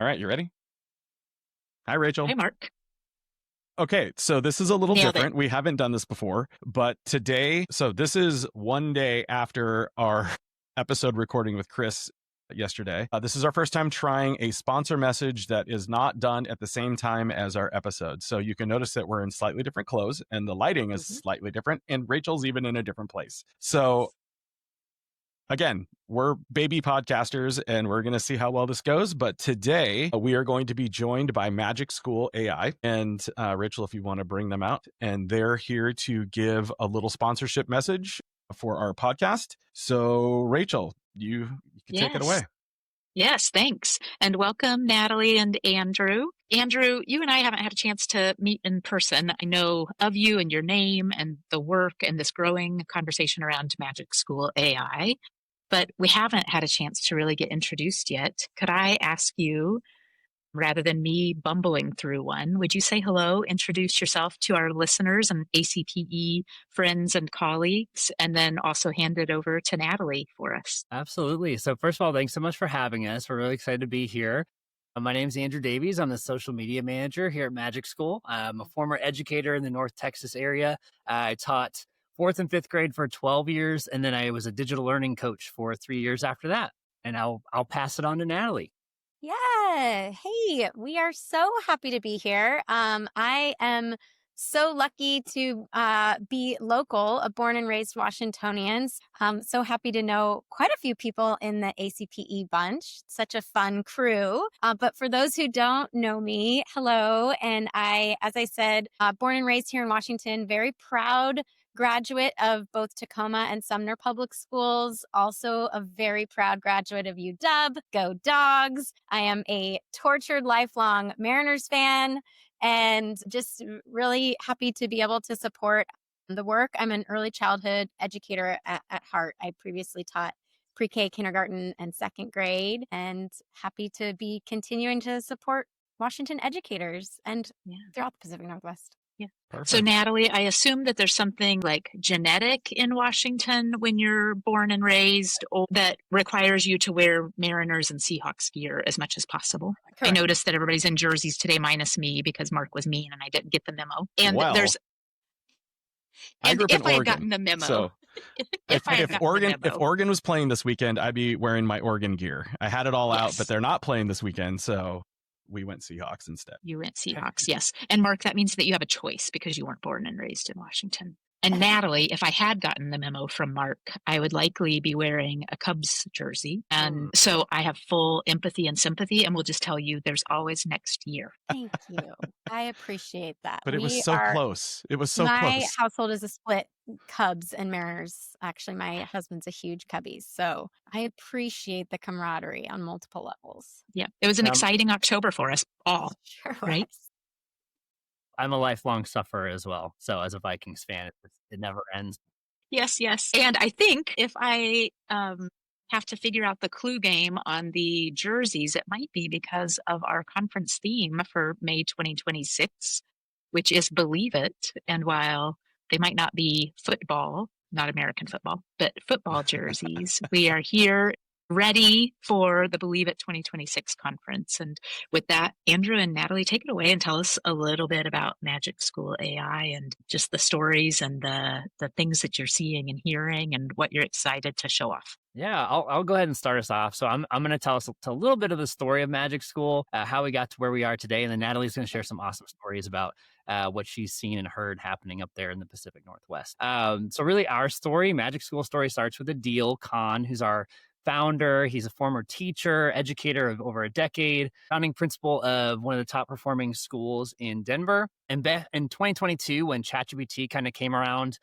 All right, you ready? Hi, Rachel. Hey, Marc. Okay, so this is a little Nailed it. different. We haven't done this before, but today, so this is one day after our episode recording with Kris yesterday. This is our first time trying a sponsor message that is not done at the same time as our episode. So you can notice that we're in slightly different clothes and the lighting is Mhm. slightly different, and Rachel's even in a different place. So again, we're baby podcasters and we're going to see how well this goes. But today we are going to be joined by Magic School AI. And Rachel, if you want to bring them out, and they're here to give a little sponsorship message for our podcast. So, Rachel, you can take it Yes. away. Yes, thanks. And welcome, Natalie and Andrew. Andrew, you and I haven't had a chance to meet in person. I know of you and your name and the work and this growing conversation around Magic School AI, but we haven't had a chance to really get introduced yet. Could I ask you, rather than me bumbling through one, would you say hello, introduce yourself to our listeners and ACPE friends and colleagues, and then also hand it over to Natalie for us? Absolutely. So first of all, thanks so much for having us. We're really excited to be here. My name's Andrew Davies. I'm the social media manager here at Magic School. I'm a former educator in the North Texas area. I taught fourth and fifth grade for 12 years, and then I was a digital learning coach for 3 years after that. And I'll pass it on to Natalie. Yeah. Hey, we are so happy to be here. I am so lucky to be local, born and raised Washingtonians. So happy to know quite a few people in the ACPE bunch. Such a fun crew. But for those who don't know me, hello. And as I said, born and raised here in Washington, very proud graduate of both Tacoma and Sumner Public Schools, also a very proud graduate of UW. Go Dogs. I am a tortured lifelong Mariners fan and just really happy to be able to support the work. I'm an early childhood educator at heart. I previously taught pre-K, kindergarten, and second grade, and happy to be continuing to support Washington educators and throughout the Pacific Northwest. Yeah. Perfect. So, Natalie, I assume that there's something like genetic in Washington when you're born and raised or that requires you to wear Mariners and Seahawks gear as much as possible. Correct. I noticed that everybody's in jerseys today minus me because Marc was mean and I didn't get the memo. And Well, I grew up in if I had Oregon, gotten the memo, so if Oregon was playing this weekend, I'd be wearing my Oregon gear. I had it all out, but they're not playing this weekend, so we went Seahawks instead. You went Seahawks, yes. And Marc, that means that you have a choice because you weren't born and raised in Washington. And Natalie, if I had gotten the memo from Marc, I would likely be wearing a Cubs jersey. And so I have full empathy and sympathy, and we'll just tell you there's always next year. Thank you. I appreciate that. But it was so close. It was so close. My household is a split Cubs and Mariners. Actually, my husband's a huge Cubbies. So I appreciate the camaraderie on multiple levels. Yeah, it was an exciting October for us all, Sure right? was. I'm a lifelong sufferer as well. So as a Vikings fan, it never ends. Yes, yes. And I think if I have to figure out the clue game on the jerseys, it might be because of our conference theme for May 2026, which is Believe It. And while they might not be football, not American football, but football jerseys, we are here ready for the Believe It 2026 conference. And with that, Andrew and Natalie, take it away and tell us a little bit about Magic School AI and just the stories and the things that you're seeing and hearing and what you're excited to show off. Yeah, I'll go ahead and start us off. So I'm going to tell us a little bit of the story of Magic School, how we got to where we are today, and then Natalie's going to share some awesome stories about what she's seen and heard happening up there in the Pacific Northwest. So really our story, Magic School story, starts with Adil Khan, who's our founder. He's a former teacher, educator of over a decade, founding principal of one of the top performing schools in Denver. And in 2022, when ChatGPT kind of came around,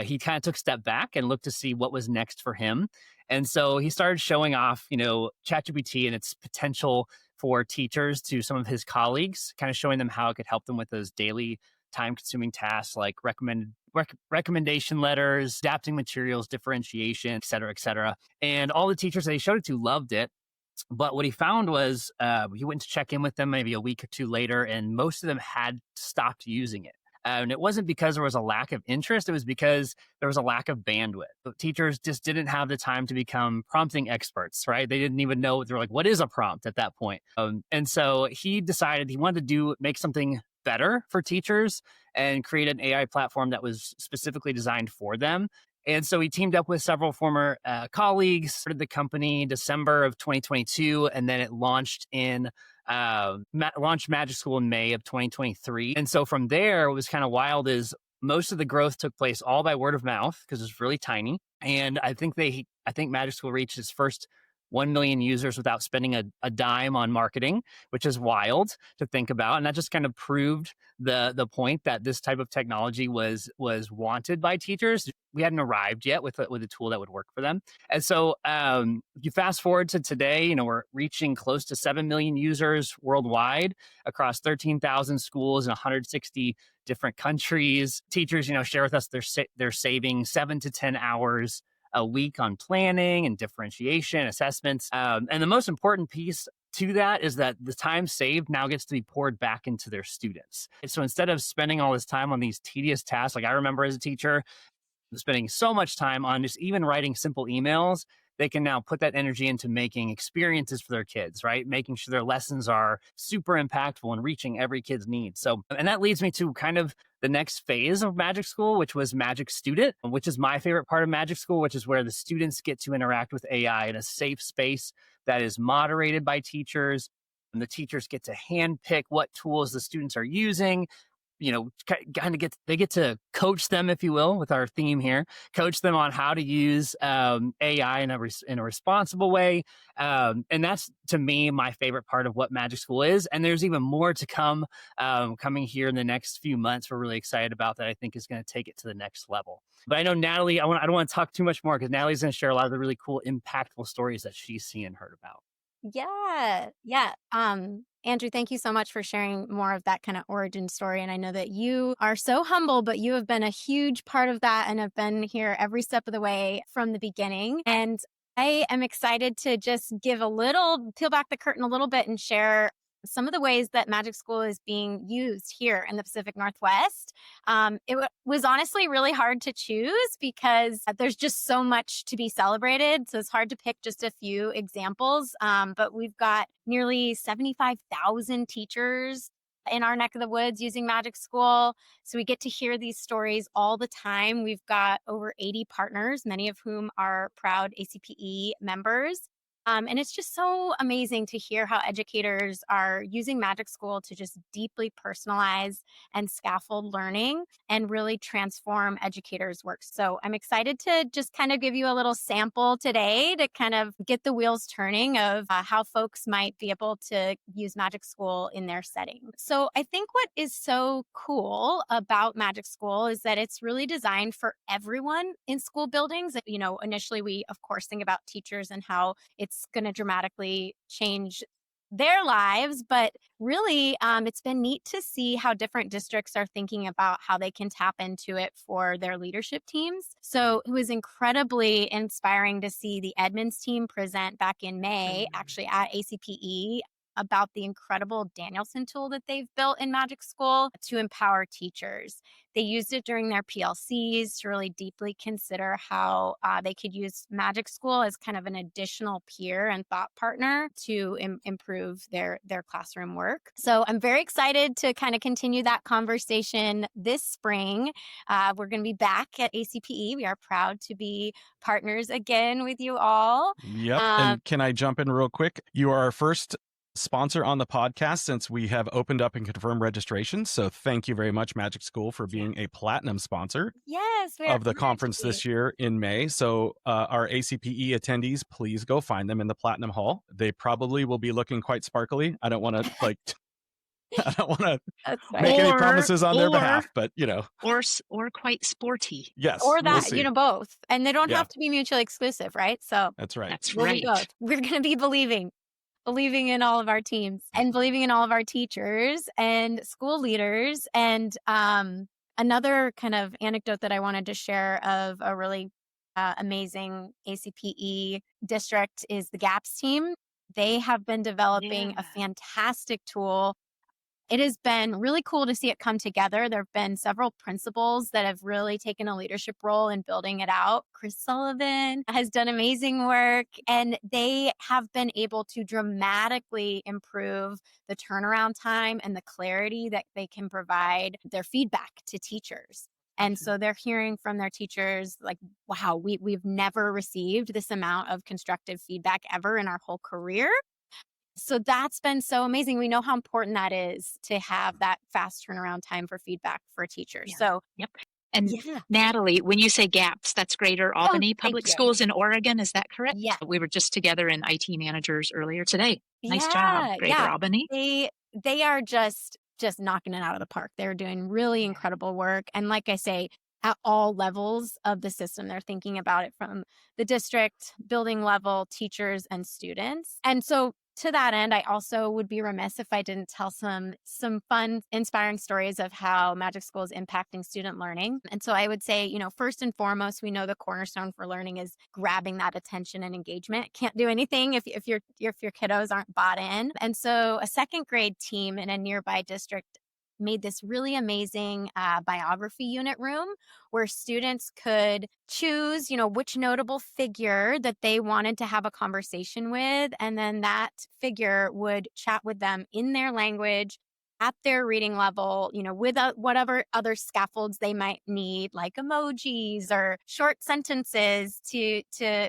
he kind of took a step back and looked to see what was next for him. And so he started showing off, ChatGPT and its potential for teachers to some of his colleagues, kind of showing them how it could help them with those daily time-consuming tasks like recommendation letters, adapting materials, differentiation, et cetera, et cetera. And all the teachers that he showed it to loved it. But what he found was he went to check in with them maybe a week or two later, and most of them had stopped using it. And it wasn't because there was a lack of interest. It was because there was a lack of bandwidth. The teachers just didn't have the time to become prompting experts, right? They didn't even know. They're like, what is a prompt at that point? And so he decided he wanted to make something better for teachers and create an AI platform that was specifically designed for them. And so he teamed up with several former colleagues, started the company in December of 2022, and then it launched launched Magic School in May of 2023. And so from there, what was kind of wild is most of the growth took place all by word of mouth because it's really tiny. And I think Magic School reached its first 1 million users without spending a dime on marketing, which is wild to think about. And that just kind of proved the point that this type of technology was wanted by teachers. We hadn't arrived yet with a tool that would work for them. And so you fast forward to today, we're reaching close to 7 million users worldwide across 13,000 schools in 160 different countries. Teachers, share with us they're saving 7 to 10 hours a week on planning and differentiation assessments. And the most important piece to that is that the time saved now gets to be poured back into their students. And so instead of spending all this time on these tedious tasks, like I remember as a teacher, spending so much time on just even writing simple emails, they can now put that energy into making experiences for their kids, right? Making sure their lessons are super impactful and reaching every kid's needs. So, and that leads me to kind of the next phase of Magic School, which was Magic Student, which is my favorite part of Magic School, which is where the students get to interact with AI in a safe space that is moderated by teachers. And the teachers get to handpick what tools the students are using. They get to coach them, if you will, with our theme here, coach them on how to use AI in a responsible way. And that's, to me, my favorite part of what Magic School is. And there's even more to come coming here in the next few months. We're really excited about that. I think is going to take it to the next level. But I know Natalie, I don't want to talk too much more because Natalie's going to share a lot of the really cool, impactful stories that she's seen and heard about. Yeah. Andrew, thank you so much for sharing more of that kind of origin story. And I know that you are so humble, but you have been a huge part of that and have been here every step of the way from the beginning. And I am excited to just peel back the curtain a little bit and share some of the ways that Magic School is being used here in the Pacific Northwest. Was honestly really hard to choose because there's just so much to be celebrated. So it's hard to pick just a few examples. But we've got nearly 75,000 teachers in our neck of the woods using Magic School. So we get to hear these stories all the time. We've got over 80 partners, many of whom are proud ACPE members. And it's just so amazing to hear how educators are using Magic School to just deeply personalize and scaffold learning and really transform educators' work. So I'm excited to just kind of give you a little sample today to kind of get the wheels turning of how folks might be able to use Magic School in their setting. So I think what is so cool about Magic School is that it's really designed for everyone in school buildings. Initially we, of course, think about teachers and how it's going to dramatically change their lives. But really, it's been neat to see how different districts are thinking about how they can tap into it for their leadership teams. So it was incredibly inspiring to see the Edmonds team present back in May, actually at ACPE, about the incredible Danielson tool that they've built in Magic School to empower teachers. They used it during their PLCs to really deeply consider how they could use Magic School as kind of an additional peer and thought partner to improve their classroom work. So I'm very excited to kind of continue that conversation this spring. We're going to be back at ACPE. We are proud to be partners again with you all. Yep. And can I jump in real quick? You are our first sponsor on the podcast since we have opened up and confirmed registration. So thank you very much, Magic School, for being a platinum sponsor of the conference this year in May. So our ACPE attendees, please go find them in the Platinum Hall. They probably will be looking quite sparkly. I don't want to I don't want to make any promises on their behalf, but or quite sporty. Yes, or that, both, and they don't have to be mutually exclusive, right? So that's right. That's right. We're going to be believing in all of our teams and believing in all of our teachers and school leaders. And another kind of anecdote that I wanted to share of a really amazing ACPE district is the GAPS team. They have been developing a fantastic tool it has been really cool to see it come together. There have been several principals that have really taken a leadership role in building it out. Chris Sullivan has done amazing work, and they have been able to dramatically improve the turnaround time and the clarity that they can provide their feedback to teachers. And so they're hearing from their teachers like, wow, we've never received this amount of constructive feedback ever in our whole career. So that's been so amazing. We know how important that is to have that fast turnaround time for feedback for teachers. Yeah. So, Yep. And yeah. Natalie, when you say gaps, that's Greater Albany Public you. Schools in Oregon. Is that correct? Yeah. We were just together in IT managers earlier today. Nice Yeah, job, Greater Albany. They are just knocking it out of the park. They're doing really incredible work. And like I say, at all levels of the system, they're thinking about it from the district, building level, teachers, and students. And so to that end, I also would be remiss if I didn't tell some fun, inspiring stories of how Magic School is impacting student learning. And so I would say, first and foremost, we know the cornerstone for learning is grabbing that attention and engagement. Can't do anything if your kiddos aren't bought in. And so a second grade team in a nearby district made this really amazing biography unit room where students could choose, which notable figure that they wanted to have a conversation with. And then that figure would chat with them in their language at their reading level, with whatever other scaffolds they might need, like emojis or short sentences to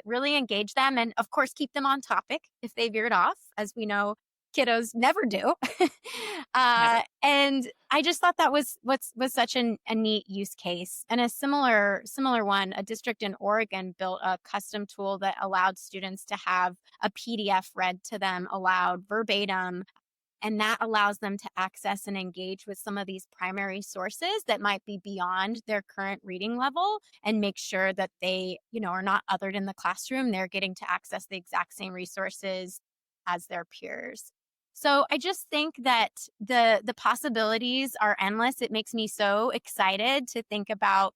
really engage them. And of course, keep them on topic if they veered off, as we know kiddos never do. And I just thought that was such a neat use case. And a similar one, a district in Oregon built a custom tool that allowed students to have a PDF read to them aloud verbatim. And that allows them to access and engage with some of these primary sources that might be beyond their current reading level and make sure that they, are not othered in the classroom. They're getting to access the exact same resources as their peers. So I just think that the possibilities are endless. It makes me so excited to think about,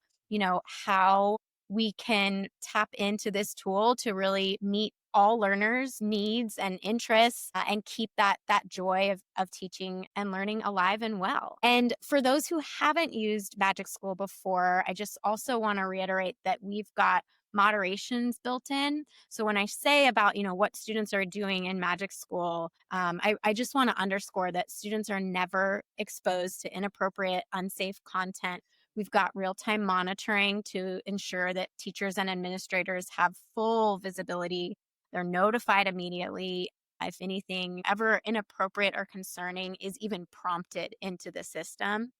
how we can tap into this tool to really meet all learners' needs and interests and keep that joy of teaching and learning alive and well. And for those who haven't used Magic School before, I just also want to reiterate that we've got moderations built in. So when I say about, what students are doing in Magic School, I just want to underscore that students are never exposed to inappropriate, unsafe content. We've got real-time monitoring to ensure that teachers and administrators have full visibility. They're notified immediately if anything ever inappropriate or concerning is even prompted into the system.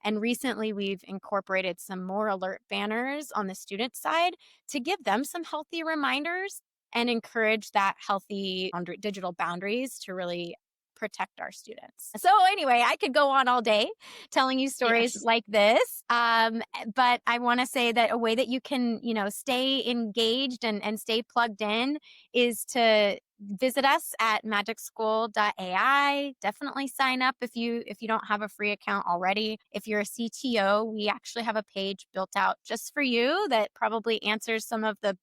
And recently, we've incorporated some more alert banners on the student side to give them some healthy reminders and encourage that healthy digital boundaries to really protect our students. So anyway, I could go on all day telling you stories like this. But I want to say that a way that you can, stay engaged and stay plugged in is to visit us at magicschool.ai. Definitely sign up if you don't have a free account already. If you're a CTO, we actually have a page built out just for you that probably answers some of the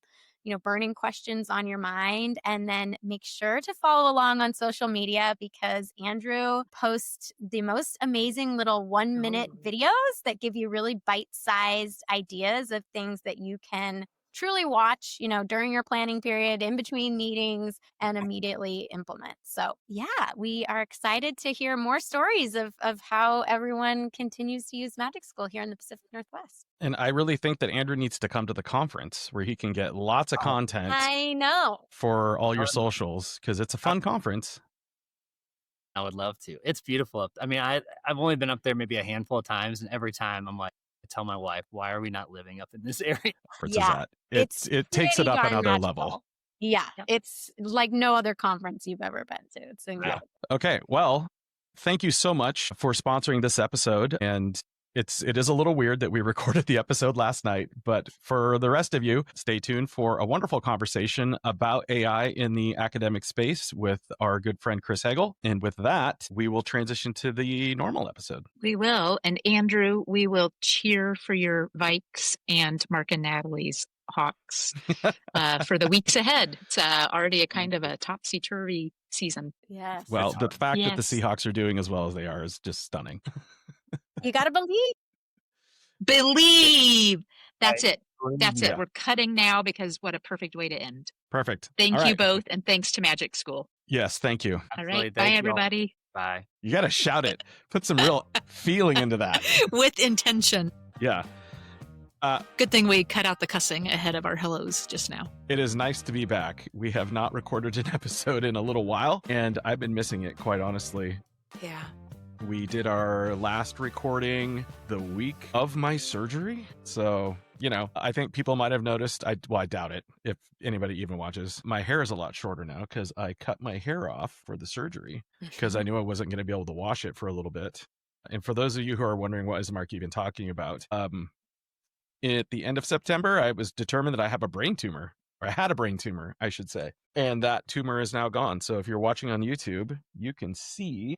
burning questions on your mind. And then make sure to follow along on social media because Andrew posts the most amazing little 1-minute videos that give you really bite-sized ideas of things that you can truly watch, during your planning period, in between meetings, and immediately implement. So yeah, we are excited to hear more stories of how everyone continues to use Magic School here in the Pacific Northwest. And I really think that Andrew needs to come to the conference where he can get lots of content. I know. For all your socials, because it's a fun conference. I would love to. It's beautiful. I mean, I've only been up there maybe a handful of times, and every time I'm like, I tell my wife, why are we not living up in this area? Yeah, it takes it up another level. Yeah, it's like no other conference you've ever been to. It's incredible. Yeah. Okay, well, thank you so much for sponsoring this episode. And it is a little weird that we recorded the episode last night, but for the rest of you, stay tuned for a wonderful conversation about AI in the academic space with our good friend Kris Hagel. And with that, we will transition to the normal episode. We will. And Andrew, we will cheer for your Vikes and Marc and Natalie's Hawks for the weeks ahead. It's already a kind of a topsy-turvy season. Yes. Well, the fact that the Yes. Seahawks are doing as well as they are is just stunning. You got to believe. Believe. That's it. That's Yeah. it. We're cutting now because what a perfect way to end. Perfect. Thank All you right. both, and thanks to Magic School. Yes, thank you. All Absolutely. right. Thank Bye, you all. everybody. Bye. You got to shout it. Put some real feeling into that. With intention. Yeah. Good thing we cut out the cussing ahead of our hellos just now. It is nice to be back. We have not recorded an episode in a little while, and I've been missing it, quite honestly. Yeah. We did our last recording the week of my surgery. So, I think people might have noticed. I doubt it if anybody even watches. My hair is a lot shorter now because I cut my hair off for the surgery because I knew I wasn't going to be able to wash it for a little bit. And for those of you who are wondering, what is Marc even talking about? At the end of September, I was determined that I have a brain tumor. Or I had a brain tumor, I should say. And that tumor is now gone. So if you're watching on YouTube, you can see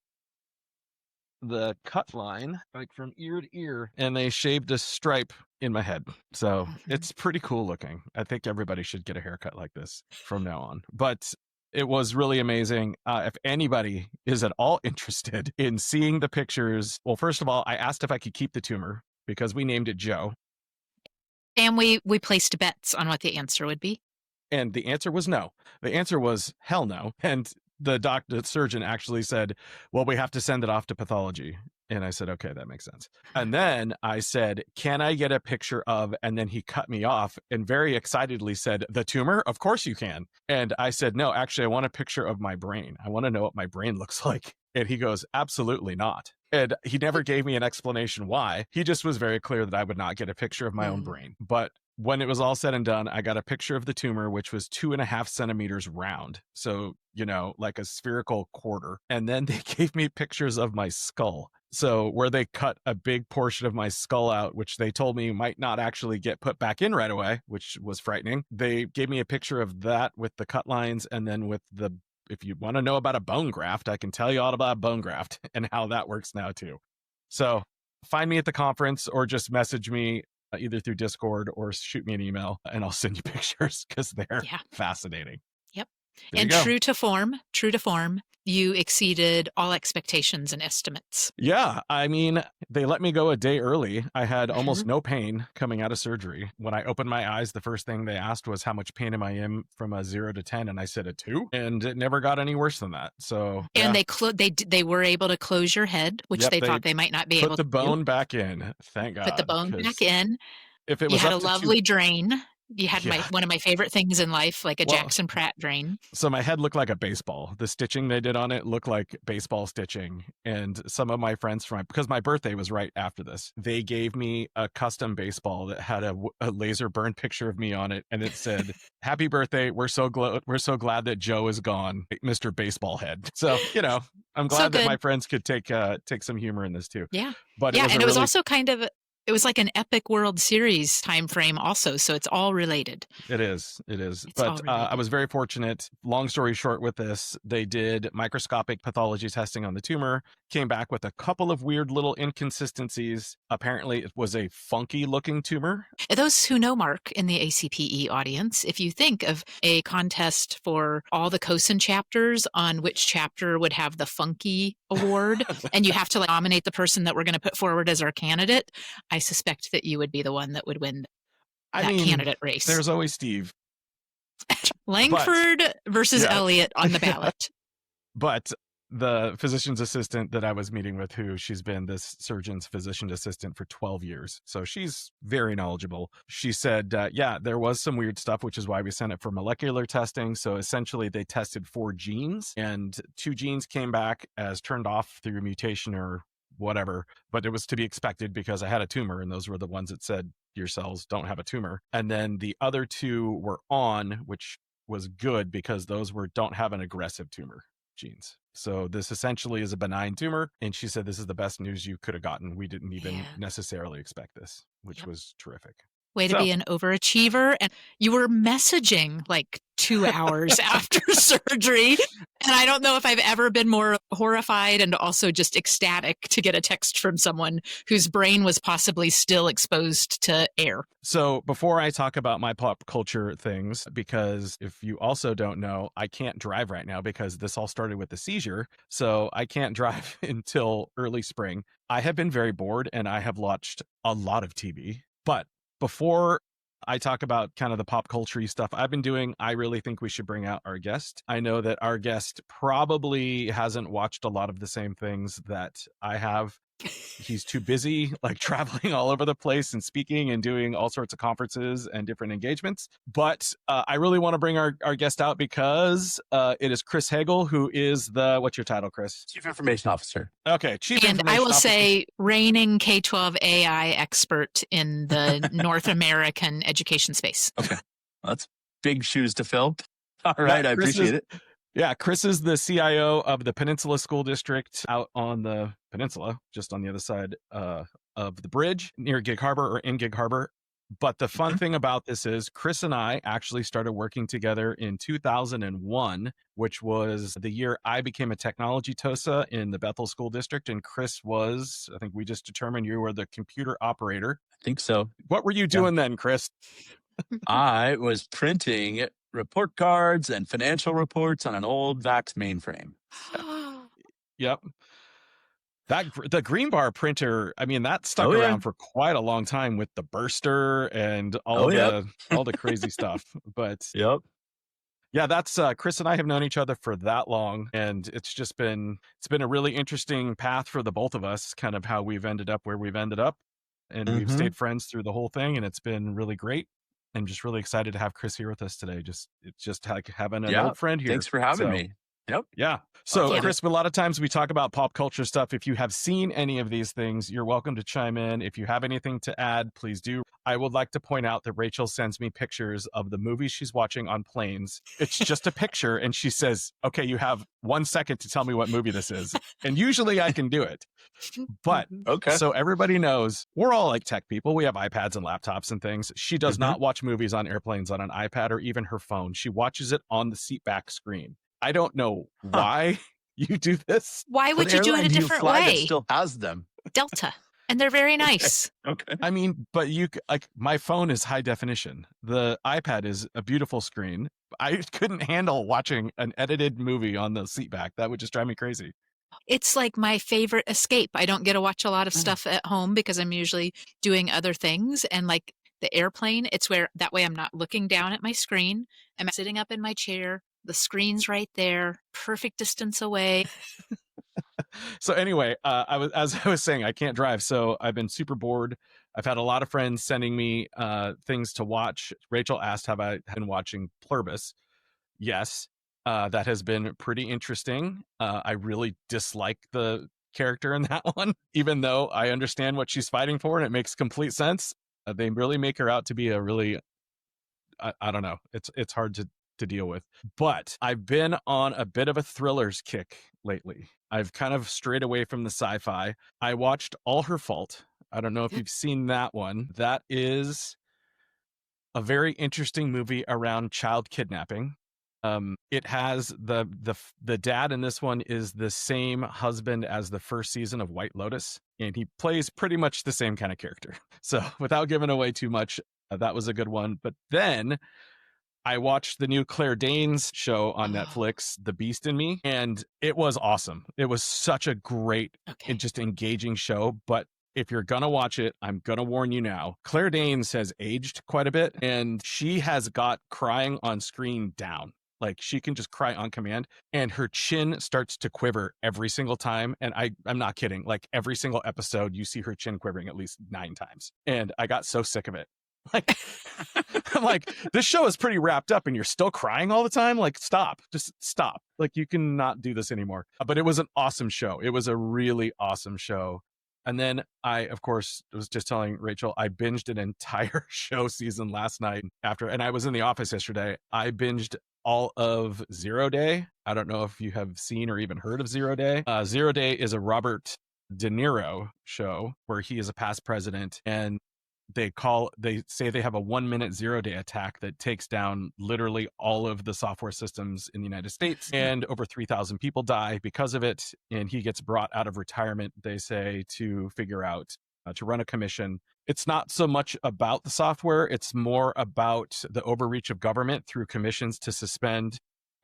the cut line like from ear to ear, and they shaved a stripe in my head. So it's pretty cool looking. I think everybody should get a haircut like this from now on. But it was really amazing. If anybody is at all interested in seeing the pictures, well, first of all, I asked if I could keep the tumor because we named it Joe. And we placed bets on what the answer would be. And the answer was no. The answer was hell no. And the surgeon actually said, well, we have to send it off to pathology. And I said, okay, that makes sense. And then I said, can I get a picture of, and then he cut me off and very excitedly said, the tumor? Of course you can. And I said, no, actually, I want a picture of my brain. I want to know what my brain looks like. And he goes, absolutely not. And he never gave me an explanation why. He just was very clear that I would not get a picture of my own brain. But when it was all said and done, I got a picture of the tumor, which was 2.5 centimeters round. So, like a spherical quarter. And then they gave me pictures of my skull. So where they cut a big portion of my skull out, which they told me might not actually get put back in right away, which was frightening. They gave me a picture of that with the cut lines. And then if you want to know about a bone graft, I can tell you all about bone graft and how that works now too. So find me at the conference or just message me either through Discord or shoot me an email and I'll send you pictures because they're fascinating. Yep. There and true to form, you exceeded all expectations and estimates. Yeah. I mean, they let me go a day early. I had almost no pain coming out of surgery. When I opened my eyes, the first thing they asked was how much pain am I in from a 0 to 10? And I said a 2. And it never got any worse than that. So, and they were able to close your head, which they thought they might not be able to put the bone back in. Thank God. Put the bone back in. If it was you had a lovely drain. You had one of my favorite things in life, like a Jackson Pratt drain. So my head looked like a baseball. The stitching they did on it looked like baseball stitching. And some of my friends because my birthday was right after this, they gave me a custom baseball that had a laser burn picture of me on it. And it said, happy birthday. We're so glad that Joe is gone, Mr. Baseball Head. So, I'm glad that my friends could take some humor in this too. Yeah. But it was also kind of... It was like an epic World Series time frame also, so it's all related. It is. But I was very fortunate. Long story short with this, they did microscopic pathology testing on the tumor, came back with a couple of weird little inconsistencies. Apparently, it was a funky looking tumor. Those who know Marc in the ACPE audience, if you think of a contest for all the COSIN chapters on which chapter would have the funky award, and you have to nominate the person that we're going to put forward as our candidate, I suspect that you would be the one that would win that candidate race. There's always Steve. Langford versus Elliott on the ballot. But the physician's assistant that I was meeting with, she's been this surgeon's physician assistant for 12 years. So she's very knowledgeable. She said, there was some weird stuff, which is why we sent it for molecular testing. So essentially they tested 4 genes and 2 genes came back as turned off through mutation or whatever, but it was to be expected because I had a tumor and those were the ones that said your cells don't have a tumor. And then the other 2 were on, which was good because those don't have an aggressive tumor genes. So this essentially is a benign tumor. And she said, this is the best news you could have gotten. We didn't even necessarily expect this, which was terrific. Way to be an overachiever. And you were messaging like 2 hours after surgery. And I don't know if I've ever been more horrified and also just ecstatic to get a text from someone whose brain was possibly still exposed to air. So before I talk about my pop culture things, because if you also don't know, I can't drive right now because this all started with the seizure. So I can't drive until early spring. I have been very bored and I have watched a lot of TV. But before I talk about kind of the pop culture stuff I've been doing, I really think we should bring out our guest. I know that our guest probably hasn't watched a lot of the same things that I have. He's too busy, like traveling all over the place and speaking and doing all sorts of conferences and different engagements. But I really want to bring our guest out because it is Kris Hagel, who is what's your title, Kris? Chief Information Officer. Okay, Chief And Information I will Officer. say reigning K-12 AI expert in the North American education space. Okay. Well, that's big shoes to fill. All right. I appreciate it. Yeah, Kris is the CIO of the Peninsula School District out on the peninsula, just on the other side of the bridge near Gig Harbor or in Gig Harbor. But the fun thing about this is Kris and I actually started working together in 2001, which was the year I became a technology TOSA in the Bethel School District. And Kris was, I think we just determined you were the computer operator. I think so. What were you doing then, Kris? I was printing report cards and financial reports on an old VAX mainframe. Yep. The green bar printer, I mean, that stuck around for quite a long time with the burster and all the crazy stuff. But yeah, that's Kris and I have known each other for that long, and it's been a really interesting path for the both of us, kind of how we've ended up where we've ended up, and we've stayed friends through the whole thing, and it's been really great. I'm just really excited to have Kris here with us today. It's just like having an old friend here. Thanks for having me. Yep. Yeah. So, Kris, a lot of times we talk about pop culture stuff. If you have seen any of these things, you're welcome to chime in. If you have anything to add, please do. I would like to point out that Rachel sends me pictures of the movies she's watching on planes. It's just a picture, and she says, okay, you have 1 second to tell me what movie this is. And usually I can do it. But so everybody knows we're all like tech people. We have iPads and laptops and things. She does not watch movies on airplanes on an iPad or even her phone. She watches it on the seatback screen. I don't know why you do this. Why would you do it a different way? That still has them. Delta. And they're very nice. Okay. I mean, but my phone is high definition. The iPad is a beautiful screen. I couldn't handle watching an edited movie on the seatback. That would just drive me crazy. It's like my favorite escape. I don't get to watch a lot of stuff at home because I'm usually doing other things. And like the airplane, it's where that way I'm not looking down at my screen. I'm sitting up in my chair. The screen's right there, perfect distance away. So anyway, as I was saying, I can't drive. So I've been super bored. I've had a lot of friends sending me things to watch. Rachel asked, have I been watching Pluribus? Yes. That has been pretty interesting. I really dislike the character in that one, even though I understand what she's fighting for and it makes complete sense. They really make her out to be a really, I don't know. It's hard to deal with. But I've been on a bit of a thrillers kick lately. I've kind of strayed away from the sci-fi. I watched All Her Fault. I don't know if you've seen that one. That is a very interesting movie around child kidnapping. It has the dad in this one is the same husband as the first season of White Lotus, and he plays pretty much the same kind of character. So without giving away too much, that was a good one. But then I watched the new Claire Danes show on Netflix, The Beast in Me, and it was awesome. It was such a great and just engaging show. But if you're going to watch it, I'm going to warn you now. Claire Danes has aged quite a bit, and she has got crying on screen down. Like she can just cry on command, and her chin starts to quiver every single time. And I'm not kidding. Like every single episode, you see her chin quivering at least 9 times. And I got so sick of it. Like, I'm like, this show is pretty wrapped up and you're still crying all the time. Like, stop, just stop. Like, you can not do this anymore. But it was an awesome show. It was a really awesome show. And then I, of course, was just telling Rachel, I binged an entire show season last night and I was in the office yesterday. I binged all of 0 Day. I don't know if you have seen or even heard of 0 Day. 0 Day is a Robert De Niro show where he is a past president, and they say they have a 1-minute 0-day attack that takes down literally all of the software systems in the United States, and over 3,000 people die because of it. And he gets brought out of retirement, they say, to figure out to run a commission. It's not so much about the software. It's more about the overreach of government through commissions to suspend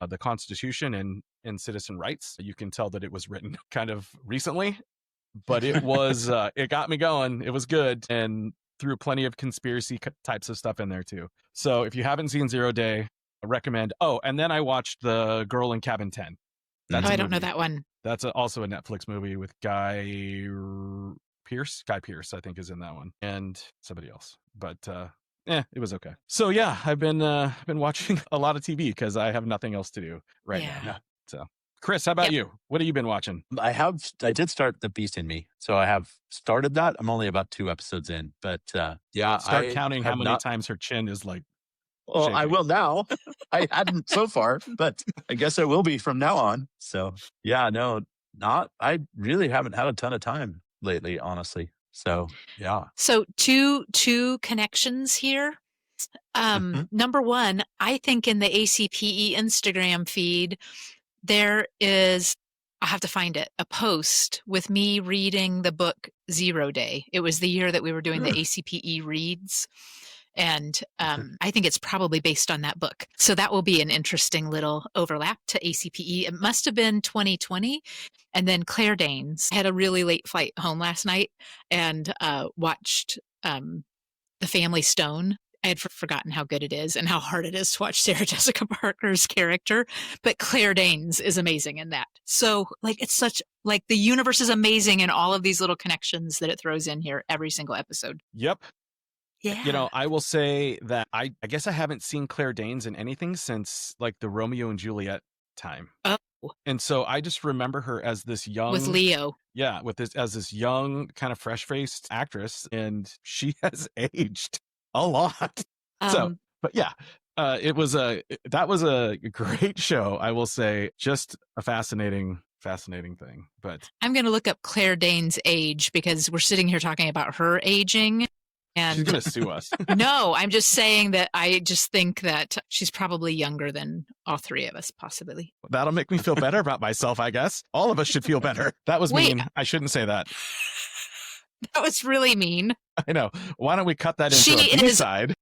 the Constitution and citizen rights. You can tell that it was written kind of recently, but it was, it got me going. It was good. And threw plenty of conspiracy types of stuff in there too. So if you haven't seen 0 Day, I recommend. Oh, and then I watched The Girl in Cabin 10. I don't know that one. That's also a Netflix movie with Guy Pearce, I think, is in that one, and somebody else. But it was okay. So yeah, I've been watching a lot of TV because I have nothing else to do right now. So, Kris, how about you? What have you been watching? I did start The Beast in Me, so I have started that. I'm only about 2 episodes in, but start counting how many times her chin is like. Well, shaking. I will now. I hadn't so far, but I guess I will be from now on. So yeah, no, I really haven't had a ton of time lately, honestly. So yeah. So two connections here. Number one, I think in the ACPE Instagram feed, there is, I'll have to find it, a post with me reading the book 0 Day. It was the year that we were doing the ACPE reads. And I think it's probably based on that book. So that will be an interesting little overlap to ACPE. It must have been 2020. And then Claire Danes. I had a really late flight home last night and watched The Family Stone. I had forgotten how good it is and how hard it is to watch Sarah Jessica Parker's character. But Claire Danes is amazing in that. So it's such, the universe is amazing in all of these little connections that it throws in here every single episode. Yep. Yeah. I will say that I guess I haven't seen Claire Danes in anything since the Romeo and Juliet time. Oh. And so I just remember her as this young with Leo. Yeah, as this young kind of fresh-faced actress, and she has aged a lot. But yeah, that was a great show, I will say. Just a fascinating thing. But I'm going to look up Claire Danes' age because we're sitting here talking about her aging. And she's going to sue us. No, I'm just saying that I just think that she's probably younger than all three of us, possibly. That'll make me feel better about myself, I guess. All of us should feel better. That was mean. I shouldn't say that. That was really mean. I know. Why don't we cut that into a B-side?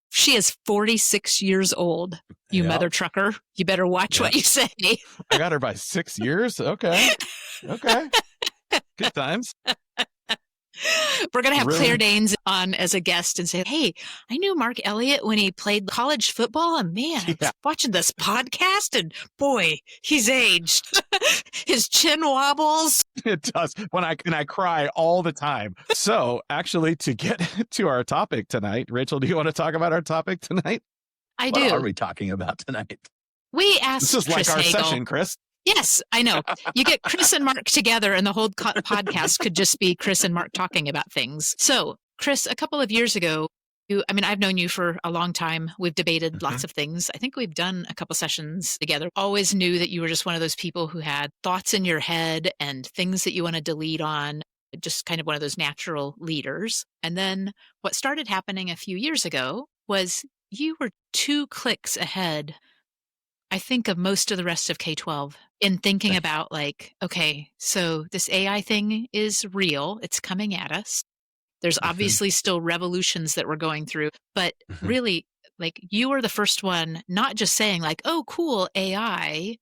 She is 46 years old, you mother trucker. You better watch what you say. I got her by 6 years? Okay. Good times. We're going to have Claire Danes on as a guest and say, hey, I knew Marc Elliott when he played college football, and man, I was watching this podcast, and boy, he's aged. His chin wobbles. It does. And I cry all the time. So actually, to get to our topic tonight, Rachel, do you want to talk about our topic tonight? I do. What are we talking about tonight? We asked This is Chris like our Hagel. session, Kris. Yes, I know. You get Kris and Marc together and the whole podcast could just be Kris and Marc talking about things. So, Kris, a couple of years ago, I've known you for a long time. We've debated lots of things. I think we've done a couple sessions together. Always knew that you were just one of those people who had thoughts in your head and things that you wanted to lead on, just kind of one of those natural leaders. And then what started happening a few years ago was you were 2 clicks ahead, I think, of most of the rest of K-12 in thinking about okay, so this AI thing is real. It's coming at us. There's obviously still revolutions that we're going through, but really, you were the first one, not just saying oh, cool AI.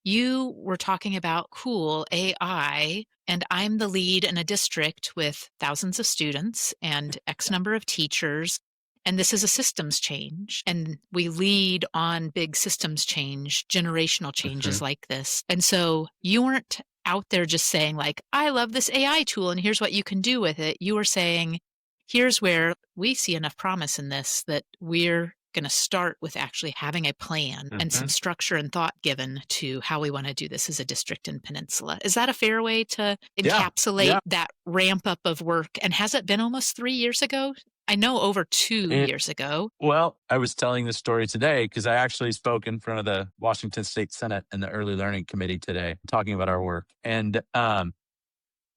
You were talking about cool AI, and I'm the lead in a district with thousands of students and X number of teachers. And this is a systems change. And we lead on big systems change, generational changes like this. And so you weren't out there just saying I love this AI tool and here's what you can do with it. You were saying, here's where we see enough promise in this that we're going to start with actually having a plan and some structure and thought given to how we want to do this as a district in Peninsula. Is that a fair way to encapsulate that ramp up of work? And has it been almost 3 years ago? I know over 2 years ago. Well, I was telling this story today because I actually spoke in front of the Washington State Senate and the Early Learning Committee today, talking about our work. And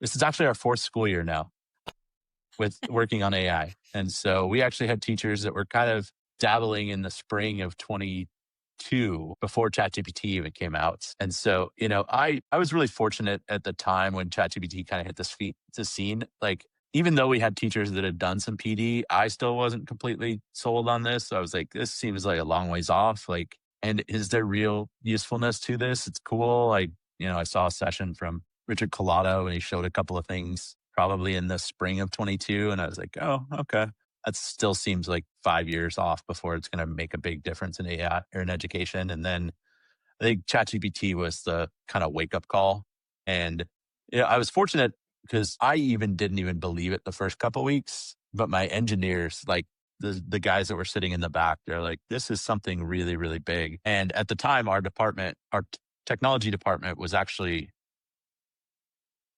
this is actually our 4th school year now. with working on AI. And so we actually had teachers that were kind of dabbling in the spring of 22 before ChatGPT even came out. And so, I was really fortunate at the time when ChatGPT kind of hit the scene. Like, even though we had teachers that had done some PD, I still wasn't completely sold on this. So I was like, this seems like a long ways off. Like, and is there real usefulness to this? It's cool. I saw a session from Richard Collado and he showed a couple of things probably in the spring of 22. And I was like, oh, okay. That still seems like 5 years off before it's going to make a big difference in AI or in education. And then I think ChatGPT was the kind of wake up call. And I was fortunate because I didn't even believe it the first couple of weeks, but my engineers, like the guys that were sitting in the back, they're like, this is something really, really big. And at the time, our technology department was actually,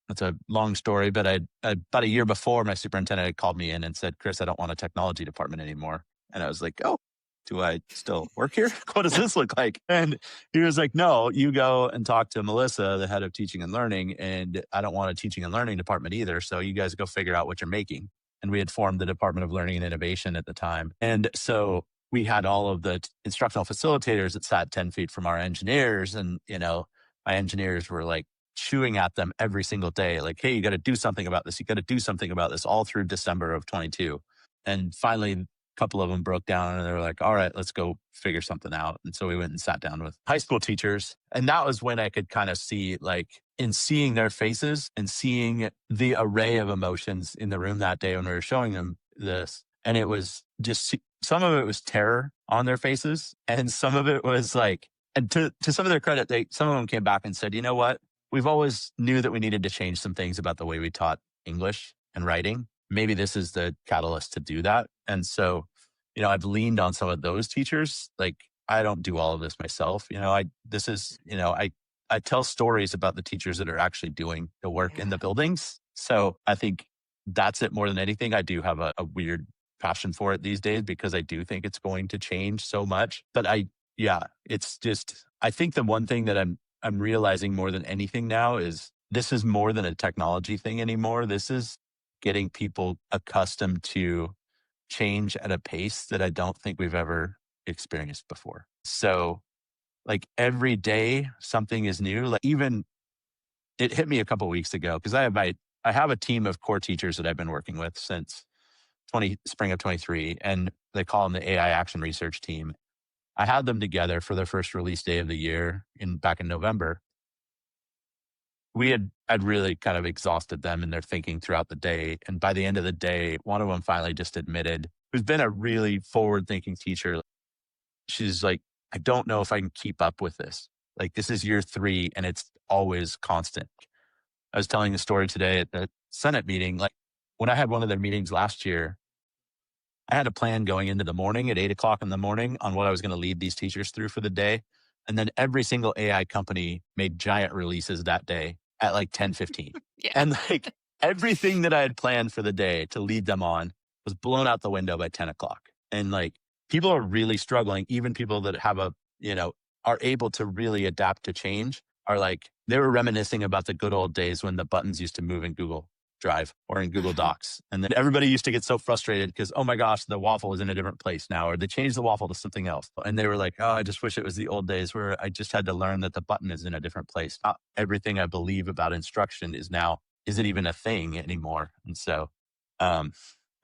it's a long story, but about a year before, my superintendent had called me in and said, Kris, I don't want a technology department anymore. And I was like, oh, do I still work here? What does this look like? And he was like, no, you go and talk to Melissa, the head of teaching and learning. And I don't want a teaching and learning department either. So you guys go figure out what you're making. And we had formed the Department of Learning and Innovation at the time. And so we had all of the instructional facilitators that sat 10 feet from our engineers. And, my engineers were like chewing at them every single day. Like, hey, you got to do something about this. You got to do something about this all through December of 22. And finally, couple of them broke down and they were like, all right, let's go figure something out. And so we went and sat down with high school teachers. And that was when I could kind of see, like, in seeing their faces and seeing the array of emotions in the room that day when we were showing them this. And it was just, some of it was terror on their faces. And some of it was like, and to some of their credit, some of them came back and said, you know what? We've always knew that we needed to change some things about the way we taught English and writing. Maybe this is the catalyst to do that. And so, I've leaned on some of those teachers. Like, I don't do all of this myself. I tell stories about the teachers that are actually doing the work in the buildings. So I think that's it more than anything. I do have a weird passion for it these days because I do think it's going to change so much. But it's just, I think the one thing that I'm realizing more than anything now is this is more than a technology thing anymore. This is getting people accustomed to change at a pace that I don't think we've ever experienced before. So like every day something is new. Like, even it hit me a couple of weeks ago because I have a team of core teachers that I've been working with since spring of 23, and they call them the AI Action Research Team. I had them together for their first release day of the year back in November. I'd really kind of exhausted them in their thinking throughout the day. And by the end of the day, one of them finally just admitted, who's been a really forward-thinking teacher. She's like, I don't know if I can keep up with this. Like, this is year 3 and it's always constant. I was telling the story today at the Senate meeting. Like, when I had one of their meetings last year, I had a plan going into the morning at 8 o'clock in the morning on what I was going to lead these teachers through for the day. And then every single AI company made giant releases that day at like 10:15. Yeah. And like everything that I had planned for the day to lead them on was blown out the window by 10 o'clock. And like, people are really struggling. Even people that have are able to really adapt to change are like, they were reminiscing about the good old days when the buttons used to move in Google Drive or in Google Docs. And then everybody used to get so frustrated because, oh my gosh, the waffle is in a different place now, or they changed the waffle to something else. And they were like, oh, I just wish it was the old days where I just had to learn that the button is in a different place. Not everything I believe about instruction isn't even a thing anymore. And so I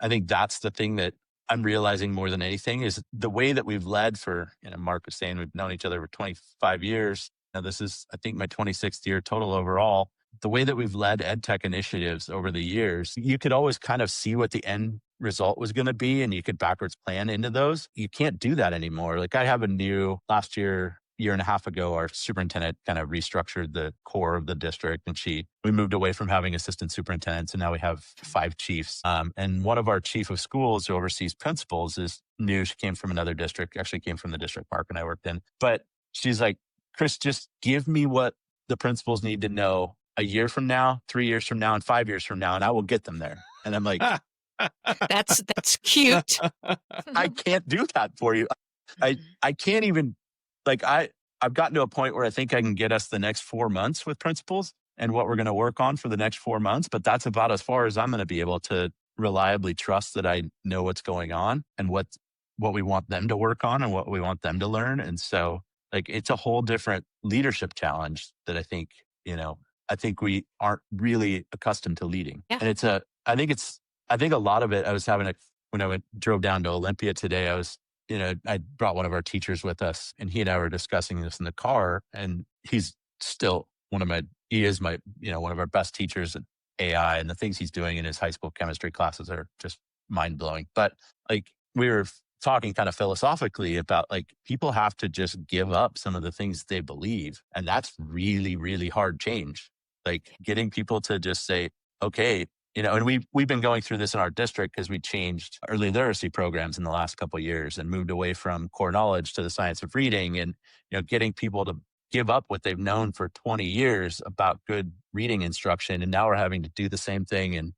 think that's the thing that I'm realizing more than anything is the way that we've led for, Marc was saying we've known each other for 25 years. Now this is, I think, my 26th year total overall. The way that we've led ed tech initiatives over the years, you could always kind of see what the end result was going to be and you could backwards plan into those. You can't do that anymore. Like, I have last year and a half ago, our superintendent kind of restructured the core of the district and we moved away from having assistant superintendents and now we have 5 chiefs. And one of our chief of schools who oversees principals is new. She came from another district, actually came from the district Marc and I worked in. But she's like, Kris, just give me what the principals need to know a year from now, 3 years from now, and 5 years from now, and I will get them there. And I'm like, That's cute. I can't do that for you. I can't even, like, I've gotten to a point where I think I can get us the next 4 months with principals and what we're going to work on for the next 4 months, but that's about as far as I'm going to be able to reliably trust that I know what's going on and what we want them to work on and what we want them to learn. And so like it's a whole different leadership challenge that I think we aren't really accustomed to leading. Yeah. And I think a lot of it, when I drove down to Olympia today, I brought one of our teachers with us, and he and I were discussing this in the car, and he's still he is one of our best teachers at AI, and the things he's doing in his high school chemistry classes are just mind blowing. But like we were talking kind of philosophically about like people have to just give up some of the things they believe. And that's really, really hard change. Like getting people to just say, okay, and we've been going through this in our district because we changed early literacy programs in the last couple of years and moved away from core knowledge to the science of reading, and getting people to give up what they've known for 20 years about good reading instruction. And now we're having to do the same thing in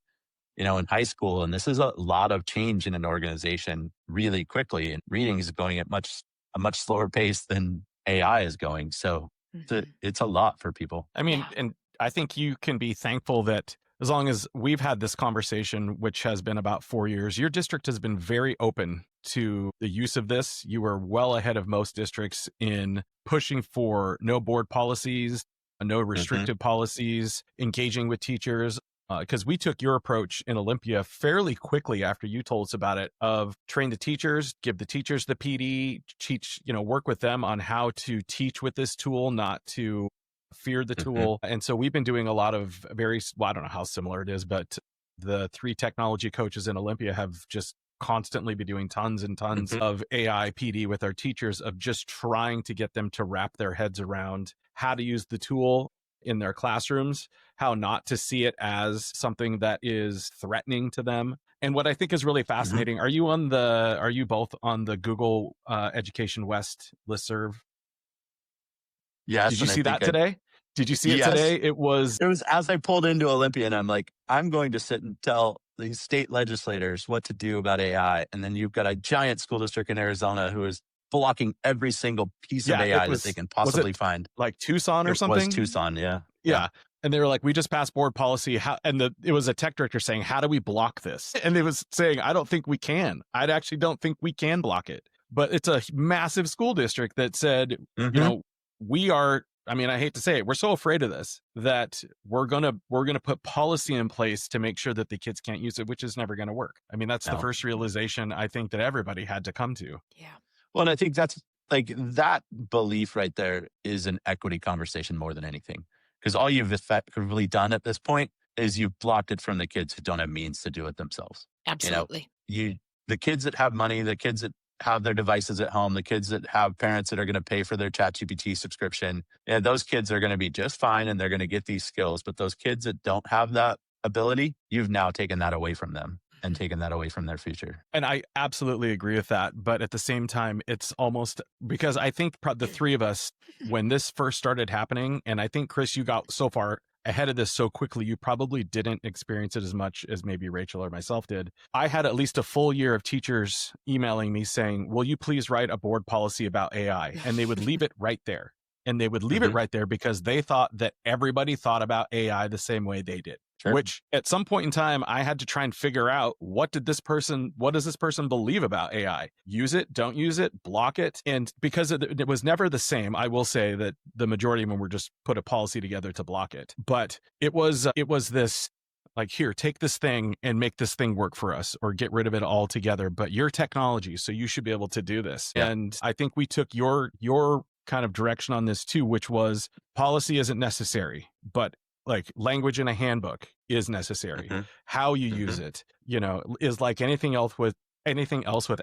high school. And this is a lot of change in an organization really quickly. And reading is going at a much slower pace than AI is going. So it's a lot for people. I mean, and I think you can be thankful that as long as we've had this conversation, which has been about 4 years, your district has been very open to the use of this. You were well ahead of most districts in pushing for no board policies, no restrictive policies, engaging with teachers. Because we took your approach in Olympia fairly quickly after you told us about it, of train the teachers, give the teachers the PD, teach, work with them on how to teach with this tool, not to fear the tool. And so we've been doing a lot of I don't know how similar it is, but the 3 technology coaches in Olympia have just constantly been doing tons and tons of AI PD with our teachers, of just trying to get them to wrap their heads around how to use the tool in their classrooms, how not to see it as something that is threatening to them. And what I think is really fascinating, are you both on the Google Education West listserv? Yes. Did you see that today? Did you see it today? It was as I pulled into Olympia, and I'm like, I'm going to sit and tell these state legislators what to do about AI. And then you've got a giant school district in Arizona who is blocking every single piece of AI that they can possibly find. Like Tucson or something? It was Tucson, yeah. Yeah. And they were like, we just passed board policy. It was a tech director saying, how do we block this? And it was saying, I don't think we can. I actually don't think we can block it. But it's a massive school district that said, we are, I hate to say it, we're so afraid of this that we're gonna put policy in place to make sure that the kids can't use it, which is never gonna work. That's the first realization I think that everybody had to come to. Yeah. Well, and I think that's like that belief right there is an equity conversation more than anything. Because all you've effectively done at this point is you've blocked it from the kids who don't have means to do it themselves. Absolutely. The kids that have money, the kids that have their devices at home, the kids that have parents that are going to pay for their ChatGPT subscription, those kids are going to be just fine and they're going to get these skills. But those kids that don't have that ability, you've now taken that away from them and taken that away from their future. And I absolutely agree with that. But at the same time, it's almost because I think the 3 of us, when this first started happening, and I think, Kris, you got so far ahead of this so quickly, you probably didn't experience it as much as maybe Rachel or myself did. I had at least a full year of teachers emailing me saying, will you please write a board policy about AI? And they would leave it right there. And they would leave it right there because they thought that everybody thought about AI the same way they did. Sure. Which at some point in time, I had to try and figure out what does this person believe about AI? Use it, don't use it, block it. And because it was never the same, I will say that the majority of them were just put a policy together to block it. But it was this like, here, take this thing and make this thing work for us, or get rid of it altogether. But your technology, so you should be able to do this. Yeah. And I think we took your kind of direction on this too, which was policy isn't necessary, but like language in a handbook is necessary. How you use it, is like anything else with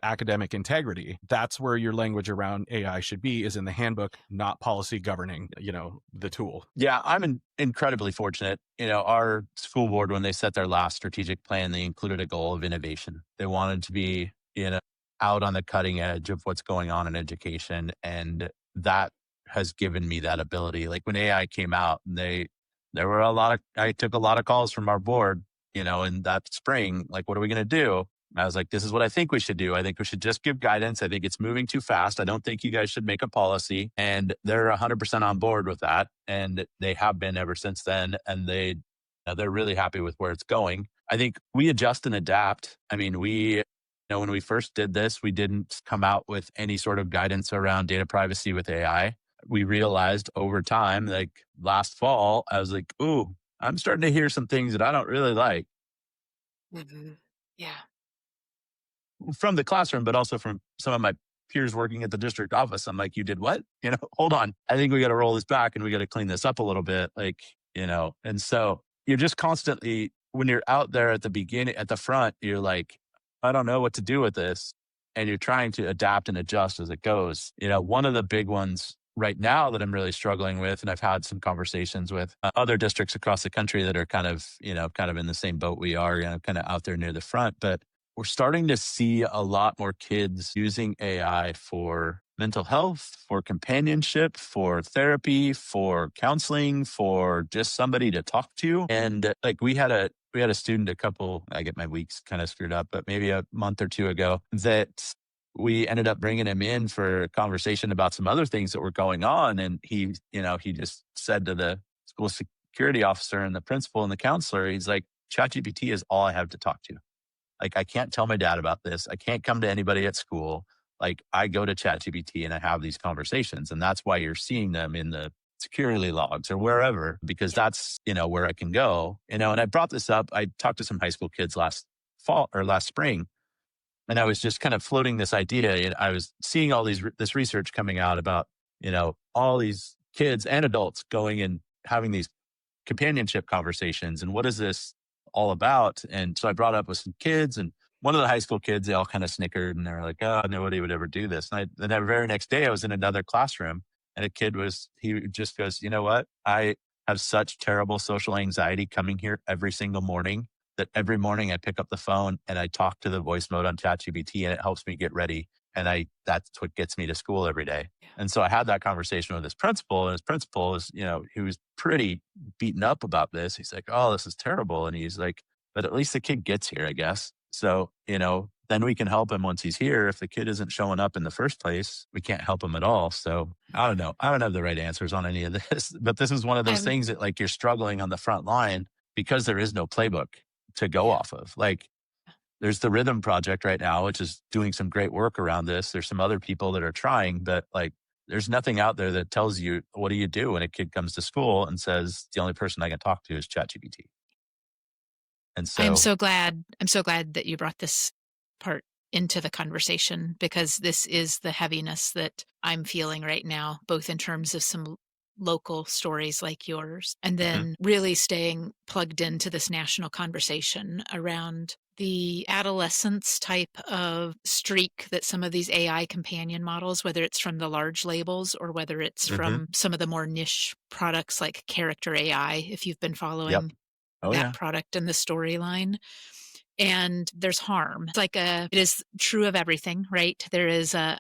academic integrity. That's where your language around AI should be, is in the handbook, not policy governing, the tool. Yeah, I'm incredibly fortunate. Our school board, when they set their last strategic plan, they included a goal of innovation. They wanted to be, out on the cutting edge of what's going on in education. And that has given me that ability. Like when AI came out, I took a lot of calls from our board, in that spring, like, what are we going to do? I was like, this is what I think we should do. I think we should just give guidance. I think it's moving too fast. I don't think you guys should make a policy. And they're 100% on board with that. And they have been ever since then. And they they're really happy with where it's going. I think we adjust and adapt. I mean, when we first did this, we didn't come out with any sort of guidance around data privacy with AI. We realized over time, like last fall, I was like, ooh, I'm starting to hear some things that I don't really like Yeah. from the classroom, but also from some of my peers working at the district office. I'm like, you did what? Hold on. I think we got to roll this back and we got to clean this up a little bit. And so you're just constantly, when you're out there at the beginning, at the front, you're like, I don't know what to do with this. And you're trying to adapt and adjust as it goes. One of the big ones right now that I'm really struggling with, and I've had some conversations with other districts across the country that are kind of in the same boat we are, kind of out there near the front, but we're starting to see a lot more kids using AI for mental health, for companionship, for therapy, for counseling, for just somebody to talk to. And like we had a student I get my weeks kind of screwed up, but maybe a month or two ago that we ended up bringing him in for a conversation about some other things that were going on. And he just said to the school security officer and the principal and the counselor, he's like, ChatGPT is all I have to talk to. Like, I can't tell my dad about this. I can't come to anybody at school. Like, I go to ChatGPT and I have these conversations. And that's why you're seeing them in the security logs or wherever, because that's, where I can go. And I brought this up. I talked to some high school kids last spring, and I was just kind of floating this idea. And I was seeing all this research coming out about, all these kids and adults going and having these companionship conversations. And what is this all about? And so I brought up with some kids, and one of the high school kids, they all kind of snickered and they were like, oh, nobody would ever do this. And the very next day I was in another classroom and he just goes, you know what? I have such terrible social anxiety coming here every single morning that every morning I pick up the phone and I talk to the voice mode on ChatGPT and it helps me get ready. And that's what gets me to school every day. And so I had that conversation with his principal, and his principal is, he was pretty beaten up about this. He's like, oh, this is terrible. And he's like, but at least the kid gets here, I guess. So, then we can help him once he's here. If the kid isn't showing up in the first place, we can't help him at all. So I don't know. I don't have the right answers on any of this, but this is one of those things that like you're struggling on the front line because there is no playbook to go off of. Like, there's the Rhythm Project right now, which is doing some great work around this. There's some other people that are trying, but like, there's nothing out there that tells you, what do you do when a kid comes to school and says, the only person I can talk to is ChatGPT? And so I'm so glad that you brought this part into the conversation, because this is the heaviness that I'm feeling right now, both in terms of some local stories like yours, and then really staying plugged into this national conversation around the adolescence type of streak that some of these AI companion models, whether it's from the large labels or whether it's from some of the more niche products like Character AI, if you've been following that product and the storyline. And there's harm. It's like it is true of everything, right? There is a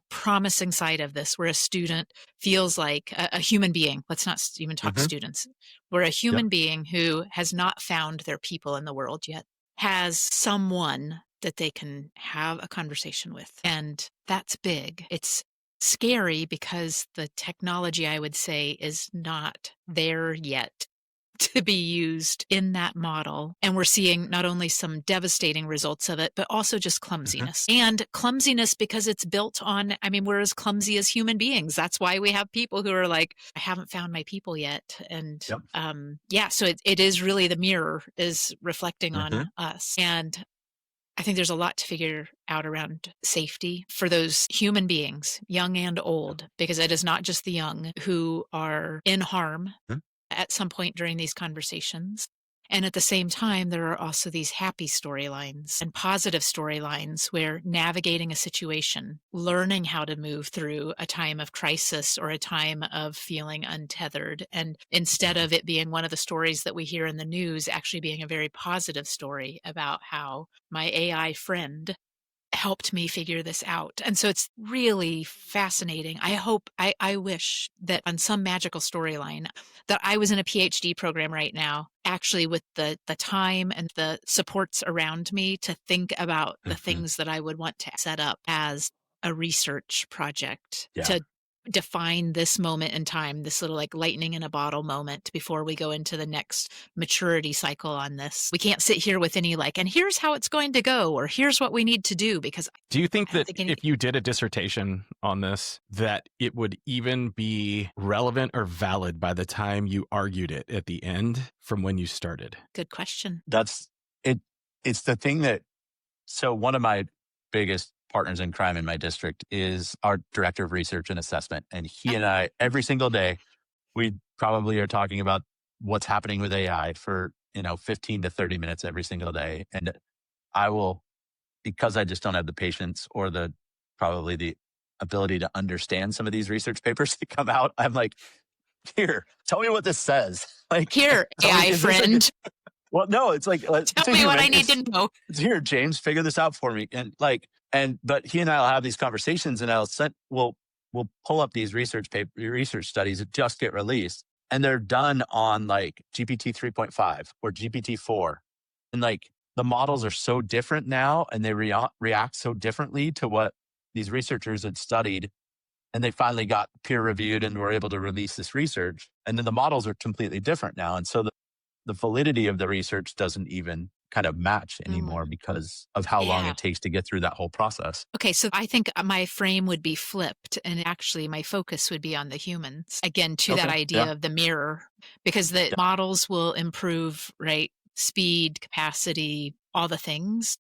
promising side of this where a student feels like a human being. Let's not even talk students. Where a human being who has not found their people in the world yet has someone that they can have a conversation with. And that's big. It's scary because the technology, I would say, is not there yet to be used in that model. And we're seeing not only some devastating results of it, but also just clumsiness. And clumsiness because it's built on, we're as clumsy as human beings. That's why we have people who are like, I haven't found my people yet. And so it is really, the mirror is reflecting on us. And I think there's a lot to figure out around safety for those human beings, young and old, because it is not just the young who are in harm at some point during these conversations. And at the same time, there are also these happy storylines and positive storylines where navigating a situation, learning how to move through a time of crisis or a time of feeling untethered. And instead of it being one of the stories that we hear in the news, actually being a very positive story about how my AI friend helped me figure this out. And so it's really fascinating. I wish that on some magical storyline that I was in a PhD program right now, actually with the time and the supports around me to think about the things that I would want to set up as a research project to define this moment in time, this little like lightning in a bottle moment before we go into the next maturity cycle on this. We can't sit here with any like, and here's how it's going to go, or here's what we need to do, because Do you think I don't that think any- if you did a dissertation on this, that it would even be relevant or valid by the time you argued it at the end from when you started? Good question. That's it. It's the thing that, so one of my biggest partners in crime in my district is our director of research and assessment. And he and I, every single day, we probably are talking about what's happening with AI for, 15 to 30 minutes every single day. And I will, because I just don't have the patience or probably the ability to understand some of these research papers that come out. I'm like, here, tell me what this says. Like, Here, tell me, AI is this like friend, well, no, it's like, tell me what I need to know. It's here, James, figure this out for me. But he and I will have these conversations, and we'll pull up these research studies that just get released, and they're done on like GPT 3.5 or GPT 4. And like the models are so different now, and they react so differently to what these researchers had studied. And they finally got peer reviewed and were able to release this research. And then the models are completely different now. And so the validity of the research doesn't even kind of match anymore because of how long it takes to get through that whole process. Okay, so I think my frame would be flipped, and actually my focus would be on the humans. Again, to that idea of the mirror, because the models will improve, right? Speed, capacity, all the things.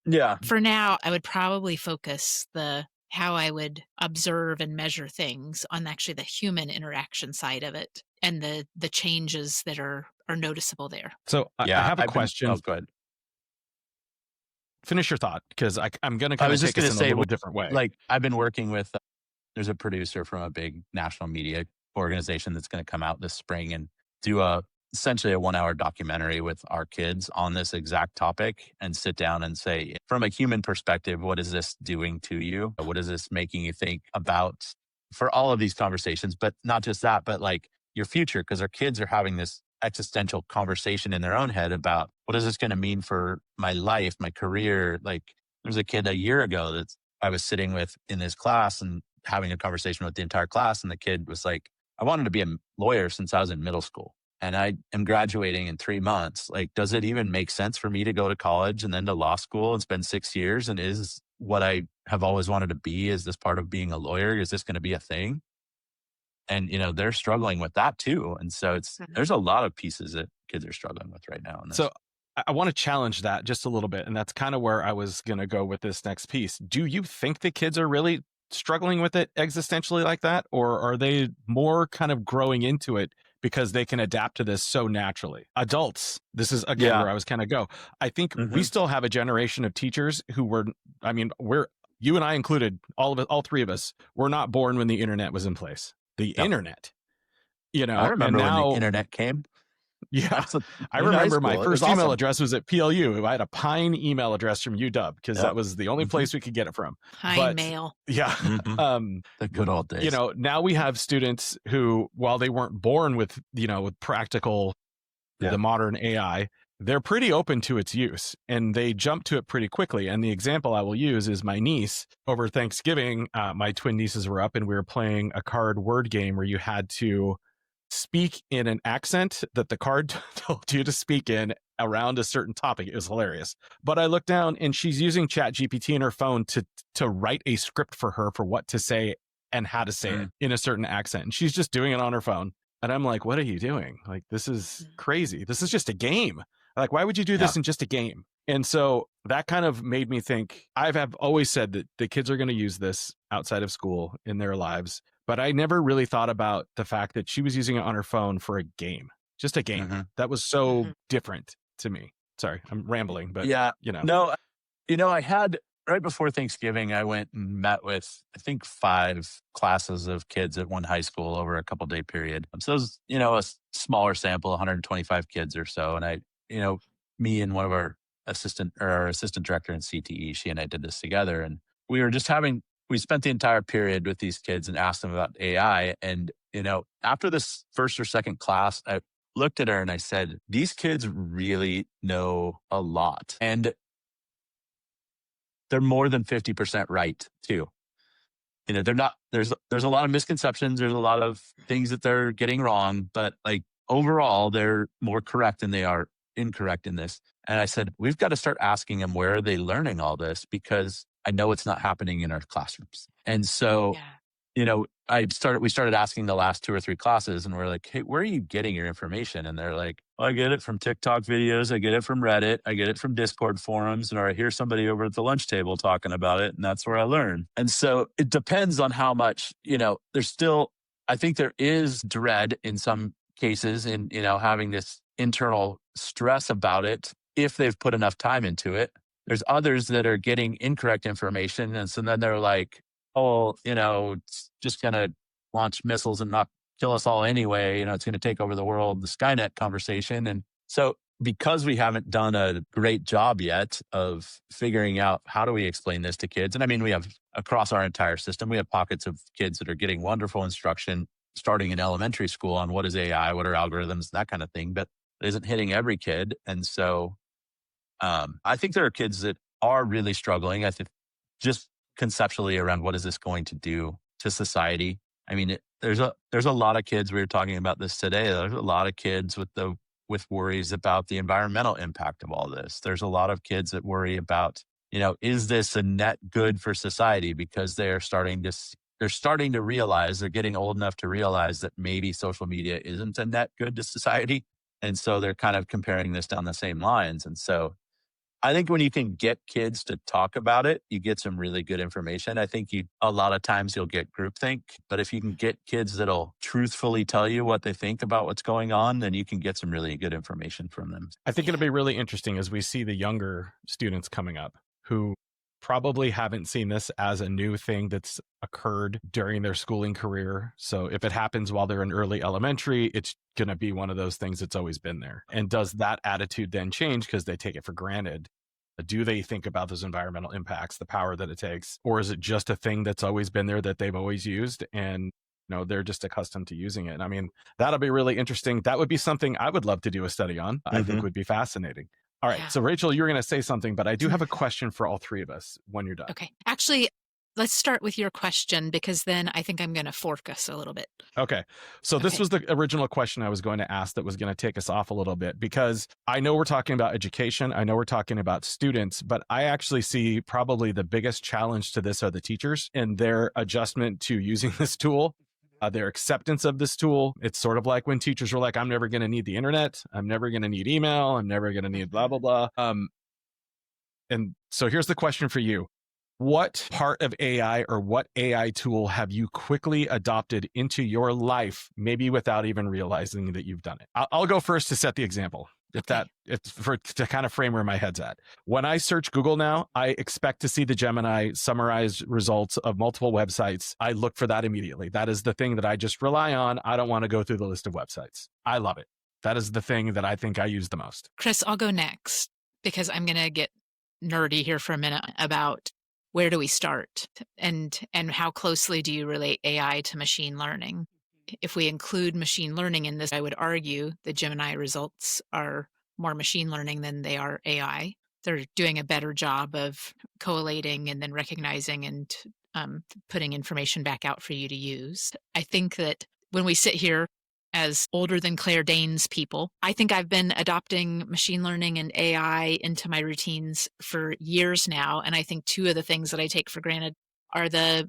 Yeah. For now, I would probably focus how I would observe and measure things on actually the human interaction side of it, and the changes that are noticeable there. So I have a question. Go ahead. Finish your thought, because I'm going to kind of take us in a little different way. Like, I've been working with, there's a producer from a big national media organization that's going to come out this spring and do essentially a 1-hour documentary with our kids on this exact topic, and sit down and say, from a human perspective, what is this doing to you? What is this making you think about for all of these conversations? But not just that, but like your future, because our kids are having this existential conversation in their own head about what is this going to mean for my life, my career. Like, there's a kid a year ago that I was sitting with in his class and having a conversation with the entire class. And the kid was like, I wanted to be a lawyer since I was in middle school, and I am graduating in 3 months. Like, does it even make sense for me to go to college and then to law school and spend 6 years? And is what I have always wanted to be, is this part of being a lawyer? Is this going to be a thing? And, they're struggling with that too. And so there's a lot of pieces that kids are struggling with right now. So I want to challenge that just a little bit. And that's kind of where I was going to go with this next piece. Do you think the kids are really struggling with it existentially like that? Or are they more kind of growing into it because they can adapt to this so naturally? Adults, this is again where I was kind of go. I think we still have a generation of teachers who you and I included, all three of us, were not born when the internet was in place. The internet, I remember when the internet came. Yeah. I remember my first email address was at PLU. I had a Pine email address from UW because that was the only place we could get it from. Pine mail. Yeah. The good old days. Now we have students who, while they weren't born with practical, the modern AI, they're pretty open to its use, and they jump to it pretty quickly. And the example I will use is my niece. Over Thanksgiving, my twin nieces were up and we were playing a card word game where you had to speak in an accent that the card told you to speak in around a certain topic. It was hilarious. But I looked down and she's using ChatGPT in her phone to write a script for her for what to say and how to say it in a certain accent. And she's just doing it on her phone. And I'm like, what are you doing? Like, this is crazy. This is just a game. Like, why would you do this in just a game? And so that kind of made me think, have always said that the kids are going to use this outside of school in their lives. But I never really thought about the fact that she was using it on her phone for a game, just a game. That was so different to me. Sorry, I'm rambling, but No, I had right before Thanksgiving, I went and met with, I think, 5 classes of kids at one high school over a couple day period. So it was, a smaller sample, 125 kids or so. And me and one of our assistant director in CTE, she and I did this together. And we spent the entire period with these kids and asked them about AI. And, after this first or second class, I looked at her and I said, these kids really know a lot. And they're more than 50% right too. they're not, there's a lot of misconceptions. There's a lot of things that they're getting wrong, but like overall, they're more correct than they are incorrect in this. And I said, we've got to start asking them, where are they learning all this? Because I know it's not happening in our classrooms. And so, we started asking the last 2 or 3 classes, and we're like, hey, where are you getting your information? And they're like, well, I get it from TikTok videos. I get it from Reddit. I get it from Discord forums, or I hear somebody over at the lunch table talking about it. And that's where I learn. And so it depends on how much, there's still, I think there is dread in some cases in, having this internal stress about it if they've put enough time into it. There's others that are getting incorrect information. And so then they're like, oh, it's just going to launch missiles and not kill us all anyway. It's going to take over the world, the Skynet conversation. And so because we haven't done a great job yet of figuring out how do we explain this to kids. And I mean, we have across our entire system, we have pockets of kids that are getting wonderful instruction starting in elementary school on what is AI, what are algorithms, that kind of thing, but it isn't hitting every kid. And so I think there are kids that are really struggling. I think just conceptually around what is this going to do to society. I mean, there's a lot of kids. We were talking about this today. There's a lot of kids with worries about the environmental impact of all this. There's a lot of kids that worry about, is this a net good for society? Because they're starting to realize, they're getting old enough to realize that maybe social media isn't a net good to society. And so they're kind of comparing this down the same lines. And so I think when you can get kids to talk about it, you get some really good information. I think a lot of times you'll get groupthink, but if you can get kids that'll truthfully tell you what they think about what's going on, then you can get some really good information from them. I think it'll be really interesting as we see the younger students coming up who probably haven't seen this as a new thing that's occurred during their schooling career. So if it happens while they're in early elementary, it's going to be one of those things that's always been there. And does that attitude then change because they take it for granted? Do they think about those environmental impacts, the power that it takes? Or is it just a thing that's always been there that they've always used and they're just accustomed to using it? I mean, that'll be really interesting. That would be something I would love to do a study on. I think would be fascinating. All right. Yeah. So Rachel, you're going to say something, but I do have a question for all three of us when you're done. Okay. Actually, let's start with your question because then I think I'm going to fork us a little bit. Okay. So this was the original question I was going to ask that was going to take us off a little bit because I know we're talking about education. I know we're talking about students, but I actually see probably the biggest challenge to this are the teachers and their adjustment to using this tool. Their acceptance of this tool. It's sort of like when teachers were like, I'm never going to need the internet. I'm never going to need email. I'm never going to need blah, blah, blah. And so here's the question for you. What part of AI or what AI tool have you quickly adopted into your life, maybe without even realizing that you've done it? I'll go first to set the example. To kind of frame where my head's at. When I search Google now, I expect to see the Gemini summarized results of multiple websites. I look for that immediately. That is the thing that I just rely on. I don't want to go through the list of websites. I love it. That is the thing that I think I use the most. Kris, I'll go next because I'm going to get nerdy here for a minute about where do we start and how closely do you relate AI to machine learning? If we include machine learning in this, I would argue the Gemini results are more machine learning than they are AI. They're doing a better job of collating and then recognizing and putting information back out for you to use. I think that when we sit here as older than Claire Danes people, I think I've been adopting machine learning and AI into my routines for years now. And I think two of the things that I take for granted are the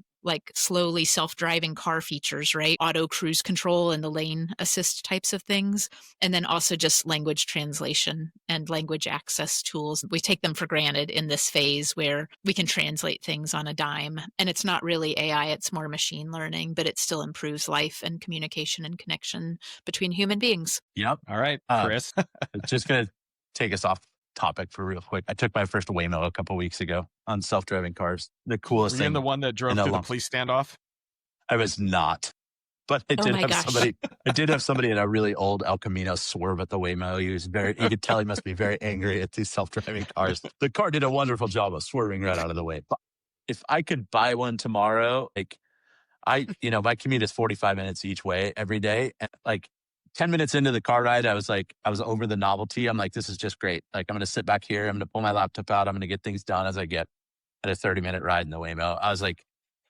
slowly self-driving car features, right? Auto cruise control and the lane assist types of things. And then also just language translation and language access tools. We take them for granted in this phase where we can translate things on a dime. And it's not really AI, it's more machine learning, but it still improves life and communication and connection between human beings. Yep. All right, Kris. Just going to take us off topic for real quick. I took my first Waymo a couple weeks ago on self-driving cars. The coolest thing. Were you the one that drove through the police standoff? I was not, but I did have somebody in a really old El Camino swerve at the Waymo. You could tell he must be very angry at these self-driving cars. The car did a wonderful job of swerving right out of the way. But if I could buy one tomorrow, my commute is 45 minutes each way every day. And 10 minutes into the car ride, I was over the novelty. I'm like, this is just great. I'm going to sit back here. I'm going to pull my laptop out. I'm going to get things done as I get at a 30-minute ride in the Waymo. I was like,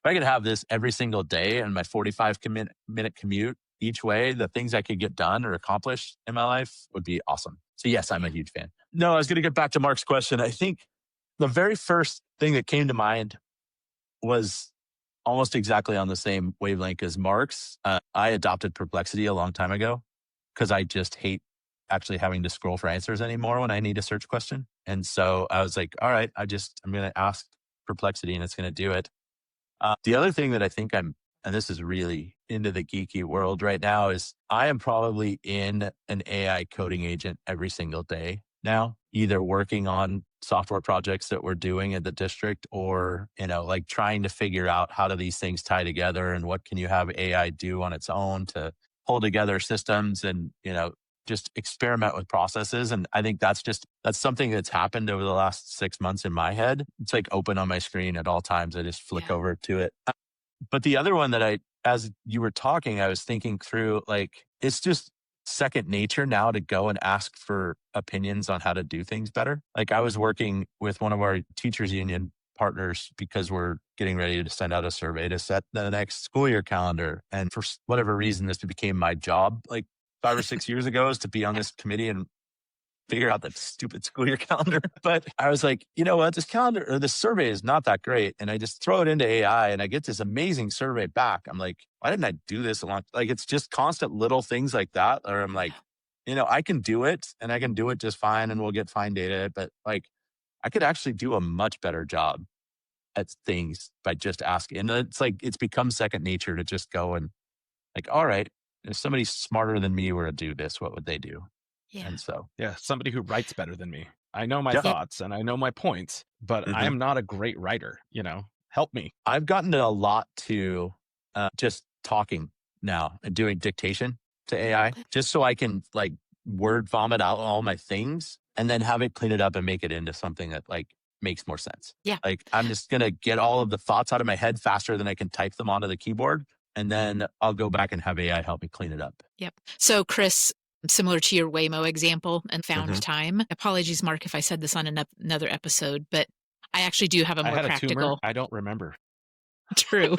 I could have this every single day and my 45-minute commute each way, the things I could get done or accomplish in my life would be awesome. So yes, I'm a huge fan. No, I was going to get back to Mark's question. I think the very first thing that came to mind was almost exactly on the same wavelength as Mark's. I adopted Perplexity a long time ago because I just hate actually having to scroll for answers anymore when I need a search question. And so I was like, all right, I'm going to ask Perplexity and it's going to do it. The other thing that I think and this is really into the geeky world right now, is I am probably in an AI coding agent every single day now, either working on software projects that we're doing at the district or, like trying to figure out how do these things tie together and what can you have AI do on its own to pull together systems and, just experiment with processes. And I think that's something that's happened over the last 6 months in my head. It's like open on my screen at all times. I just flick over to it. But the other one that as you were talking, I was thinking through, like, it's just second nature now to go and ask for opinions on how to do things better. Like I was working with one of our teachers union partners because we're getting ready to send out a survey to set the next school year calendar. And for whatever reason, this became my job like 5 or 6 years ago, is to be on this committee and figure out that stupid school year calendar. But I was like, you know what, this calendar or this survey is not that great. And I just throw it into AI and I get this amazing survey back. I'm like, why didn't I do this like, it's just constant little things like that. Or I'm like, I can do it and I can do it just fine and we'll get fine data. But like, I could actually do a much better job at things by just asking. And it's like, it's become second nature to just go and like, all right, if somebody smarter than me were to do this, what would they do? Yeah. And so, somebody who writes better than me. I know my thoughts and I know my points, but I am not a great writer. Help me. I've gotten a lot to just talking now and doing dictation to AI, just so I can like word vomit out all my things and then have it clean it up and make it into something that like makes more sense. Yeah. Like I'm just going to get all of the thoughts out of my head faster than I can type them onto the keyboard. And then I'll go back and have AI help me clean it up. Yep. So Kris, similar to your Waymo example and found time. Apologies, Marc, if I said this on another episode, but I actually do have a more I had practical. A tumor. I don't remember. True.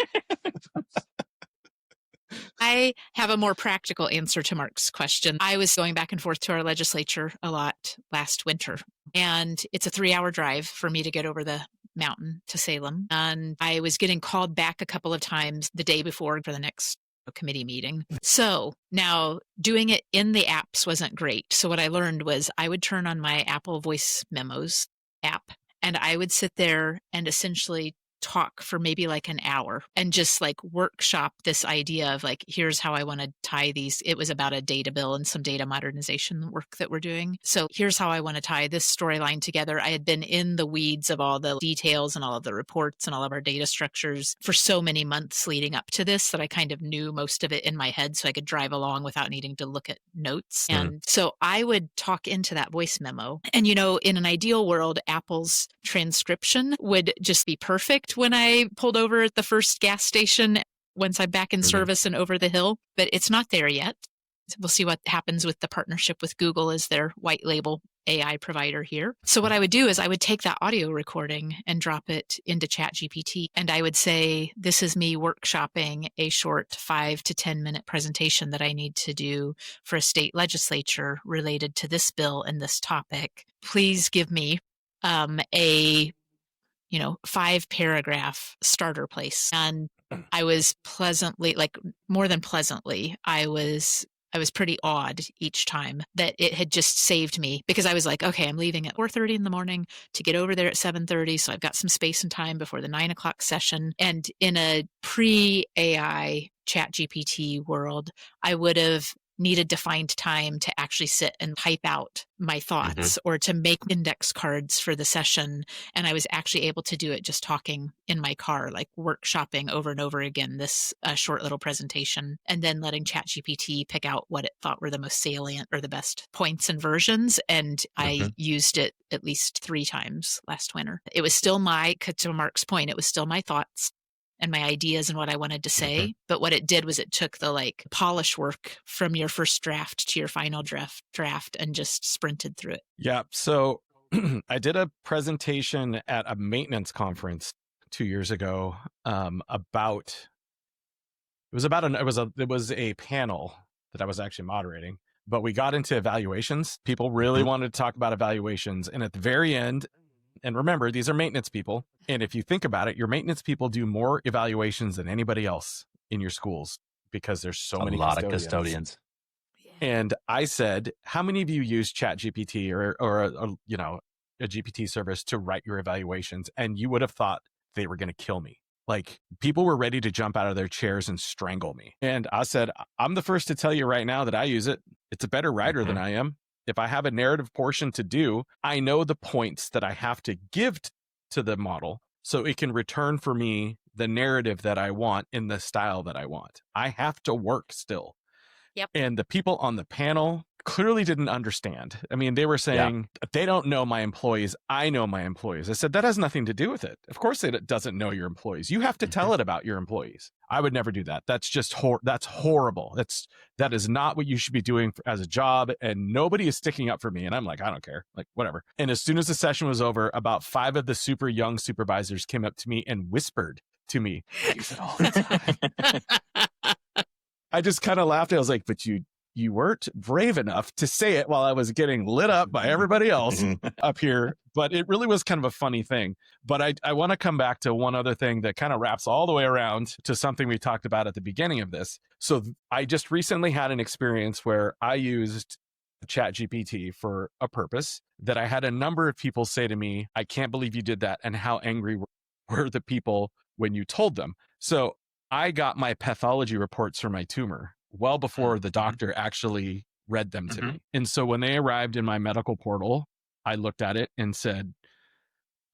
I have a more practical answer to Marc's question. I was going back and forth to our legislature a lot last winter, and it's a 3-hour drive for me to get over the mountain to Salem. And I was getting called back a couple of times the day before for the next committee meeting. So now doing it in the apps wasn't great. So what I learned was I would turn on my Apple Voice Memos app and I would sit there and essentially talk for maybe like an hour and just like workshop this idea of like, here's how I want to tie these. It was about a data bill and some data modernization work that we're doing. So here's how I want to tie this storyline together. I had been in the weeds of all the details and all of the reports and all of our data structures for so many months leading up to this that I kind of knew most of it in my head so I could drive along without needing to look at notes. And so I would talk into that voice memo. And, in an ideal world, Apple's transcription would just be perfect when I pulled over at the first gas station once I'm back in service and over the hill, but it's not there yet. So we'll see what happens with the partnership with Google as their white label AI provider here. So what I would do is I would take that audio recording and drop it into ChatGPT. And I would say, this is me workshopping a short 5 to 10 minute presentation that I need to do for a state legislature related to this bill and this topic. Please give me a 5-paragraph starter place. And I was pleasantly, like more than pleasantly, I was pretty awed each time that it had just saved me, because I was like, okay, I'm leaving at 4:30 in the morning to get over there at 7:30. So I've got some space and time before the 9 o'clock session. And in a pre-AI ChatGPT world, I would have needed to find time to actually sit and type out my thoughts or to make index cards for the session. And I was actually able to do it just talking in my car, like workshopping over and over again, this short little presentation, and then letting ChatGPT pick out what it thought were the most salient or the best points and versions. And I used it at least 3 times last winter. It was still to Marc's point, it was still my thoughts and my ideas and what I wanted to say. But what it did was it took the like polish work from your first draft to your final draft and just sprinted through it. Yeah. So I did a presentation at a maintenance conference 2 years ago about it was a panel that I was actually moderating, but we got into evaluations. People really wanted to talk about evaluations, and at the very end, and remember, these are maintenance people, and if you think about it, your maintenance people do more evaluations than anybody else in your schools because there's so many lot of custodians. And I said, how many of you use ChatGPT or a GPT service to write your evaluations? And you would have thought they were going to kill me. Like, people were ready to jump out of their chairs and strangle me. And I said, I'm the first to tell you right now that I use it. It's a better writer than I am. If I have a narrative portion to do, I know the points that I have to give to the model so it can return for me the narrative that I want in the style that I want. I have to work still. Yep. And the people on the panel clearly didn't understand. I mean, they were saying, they don't know my employees. I know my employees. I said, that has nothing to do with it. Of course it doesn't know your employees. You have to tell it about your employees. I would never do that. That's just that's horrible. That is not what you should be doing as a job. And nobody is sticking up for me. And I'm like, I don't care. Like, whatever. And as soon as the session was over, about 5 of the super young supervisors came up to me and whispered to me, I use it all the time. I just kind of laughed. I was like, but you weren't brave enough to say it while I was getting lit up by everybody else up here. But it really was kind of a funny thing. But I want to come back to one other thing that kind of wraps all the way around to something we talked about at the beginning of this. So I just recently had an experience where I used ChatGPT for a purpose that I had a number of people say to me, I can't believe you did that. And how angry were the people when you told them? So I got my pathology reports for my tumor well before the doctor actually read them to me. And so when they arrived in my medical portal, I looked at it and said,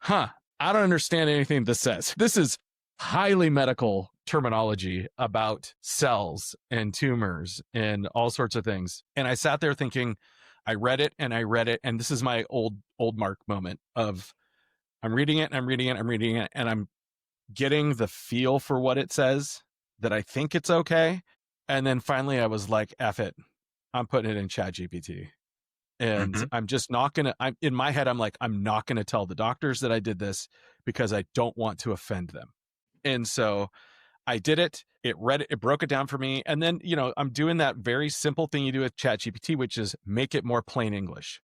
I don't understand anything this says. This is highly medical terminology about cells and tumors and all sorts of things. And I sat there thinking, I read it. And this is my old Marc moment of I'm reading it, and I'm getting the feel for what it says, that I think it's okay. And then finally I was like, F it. I'm putting it in ChatGPT. And I'm just not going to, in my head, I'm like, I'm not going to tell the doctors that I did this because I don't want to offend them. And so I did it. It read it. It broke it down for me. And then, I'm doing that very simple thing you do with ChatGPT, which is make it more plain English.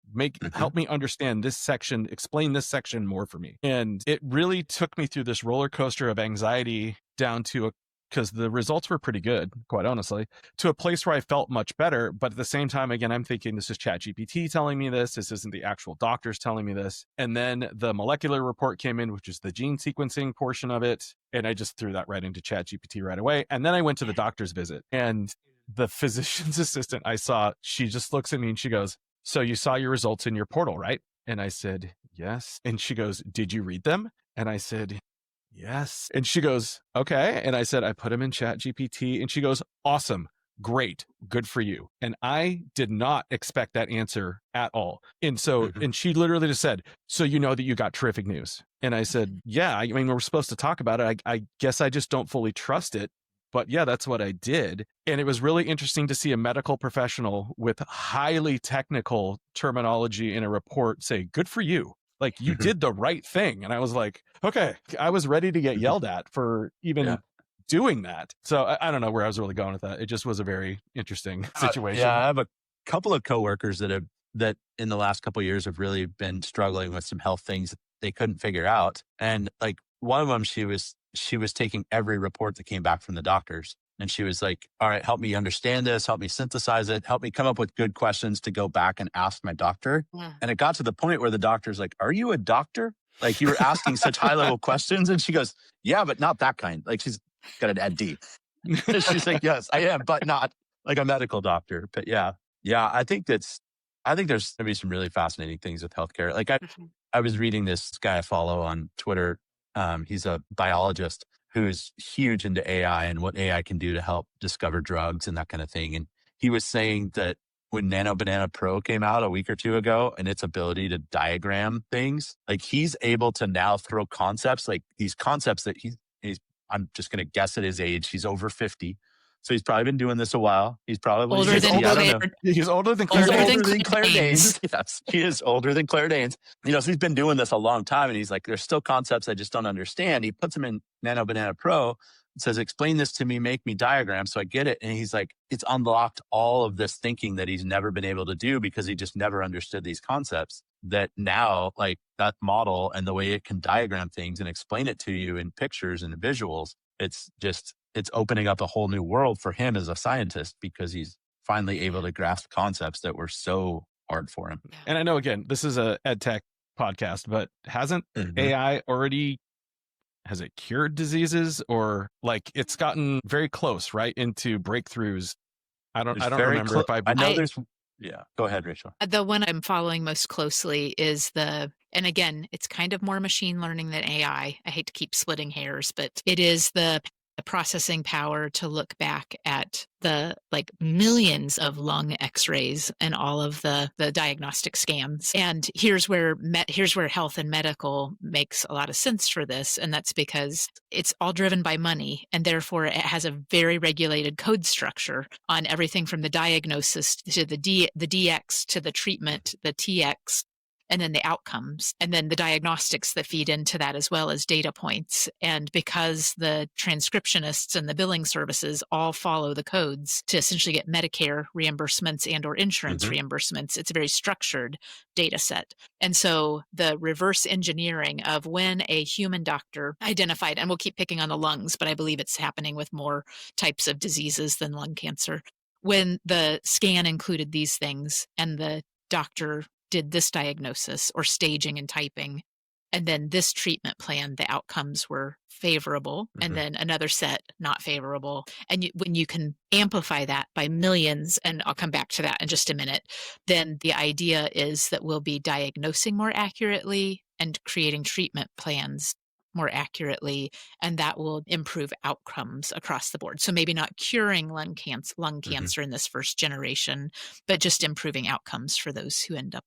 Help me understand this section, explain this section more for me. And it really took me through this roller coaster of anxiety down to because the results were pretty good, quite honestly, to a place where I felt much better. But at the same time, again, I'm thinking this is ChatGPT telling me this. This isn't the actual doctors telling me this. And then the molecular report came in, which is the gene sequencing portion of it. And I just threw that right into ChatGPT right away. And then I went to the doctor's visit, and the physician's assistant I saw, she just looks at me and she goes, so you saw your results in your portal, right? And I said, yes. And she goes, did you read them? And I said, yes. And she goes, okay. And I said, I put them in ChatGPT. And she goes, awesome. Great. Good for you. And I did not expect that answer at all. And so, and she literally just said, so you know that you got terrific news. And I said, yeah, I mean, we're supposed to talk about it. I guess I just don't fully trust it. But yeah, that's what I did. And it was really interesting to see a medical professional with highly technical terminology in a report say, good for you. Like, you did the right thing. And I was like, okay, I was ready to get yelled at for even doing that. So I don't know where I was really going with that. It just was a very interesting situation. I have a couple of coworkers that in the last couple of years have really been struggling with some health things that they couldn't figure out. And like one of them, she was taking every report that came back from the doctors. And she was like, all right, help me understand this, help me synthesize it, help me come up with good questions to go back and ask my doctor. Yeah. And it got to the point where the doctor's like, are you a doctor? Like, you were asking such high level questions. And she goes, yeah, but not that kind. Like, she's got to add deep. She's like, yes, I am, but not like a medical doctor. But yeah, I think there's going to be some really fascinating things with healthcare. Like I was reading this guy I follow on Twitter. He's a biologist who's huge into AI and what AI can do to help discover drugs and that kind of thing. And he was saying that when Nano Banana Pro came out a week or two ago and its ability to diagram things, like he's able to now throw concepts, like these concepts that I'm just going to guess at his age. He's over 50. So he's probably been doing this a while. He's probably Older 60. than I don't know. He's older than Claire Older Danes. than Older than Claire Claire Danes. Yes, he is older than Claire Danes. So he's been doing this a long time, and he's like, there's still concepts I just don't understand. He puts them in Nano Banana Pro and says, explain this to me, make me diagrams so I get it. And he's like, it's unlocked all of this thinking that he's never been able to do because he just never understood these concepts. That now, like that model and the way it can diagram things and explain it to you in pictures and visuals, it's opening up a whole new world for him as a scientist because he's finally able to grasp concepts that were so hard for him. And I know, again, this is a ed tech podcast, but hasn't AI already, has it cured diseases, or like it's gotten very close, right, into breakthroughs? I don't remember if I know there's. Yeah, go ahead, Rachel. The one I'm following most closely is and again, it's kind of more machine learning than AI. I hate to keep splitting hairs, but it is the processing power to look back at the like millions of lung x-rays and all of the diagnostic scans. And here's where health and medical makes a lot of sense for this. And that's because it's all driven by money. And therefore it has a very regulated code structure on everything from the diagnosis to the DX to the treatment, the TX, and then the outcomes, and then the diagnostics that feed into that as well as data points. And because the transcriptionists and the billing services all follow the codes to essentially get Medicare reimbursements and or insurance reimbursements, it's a very structured data set. And so the reverse engineering of when a human doctor identified, and we'll keep picking on the lungs, but I believe it's happening with more types of diseases than lung cancer, when the scan included these things and the doctor did this diagnosis or staging and typing, and then this treatment plan, the outcomes were favorable, and then another set not favorable. And when you can amplify that by millions, and I'll come back to that in just a minute, then the idea is that we'll be diagnosing more accurately and creating treatment plans more accurately, and that will improve outcomes across the board. So maybe not curing lung cancer in this first generation, but just improving outcomes for those who end up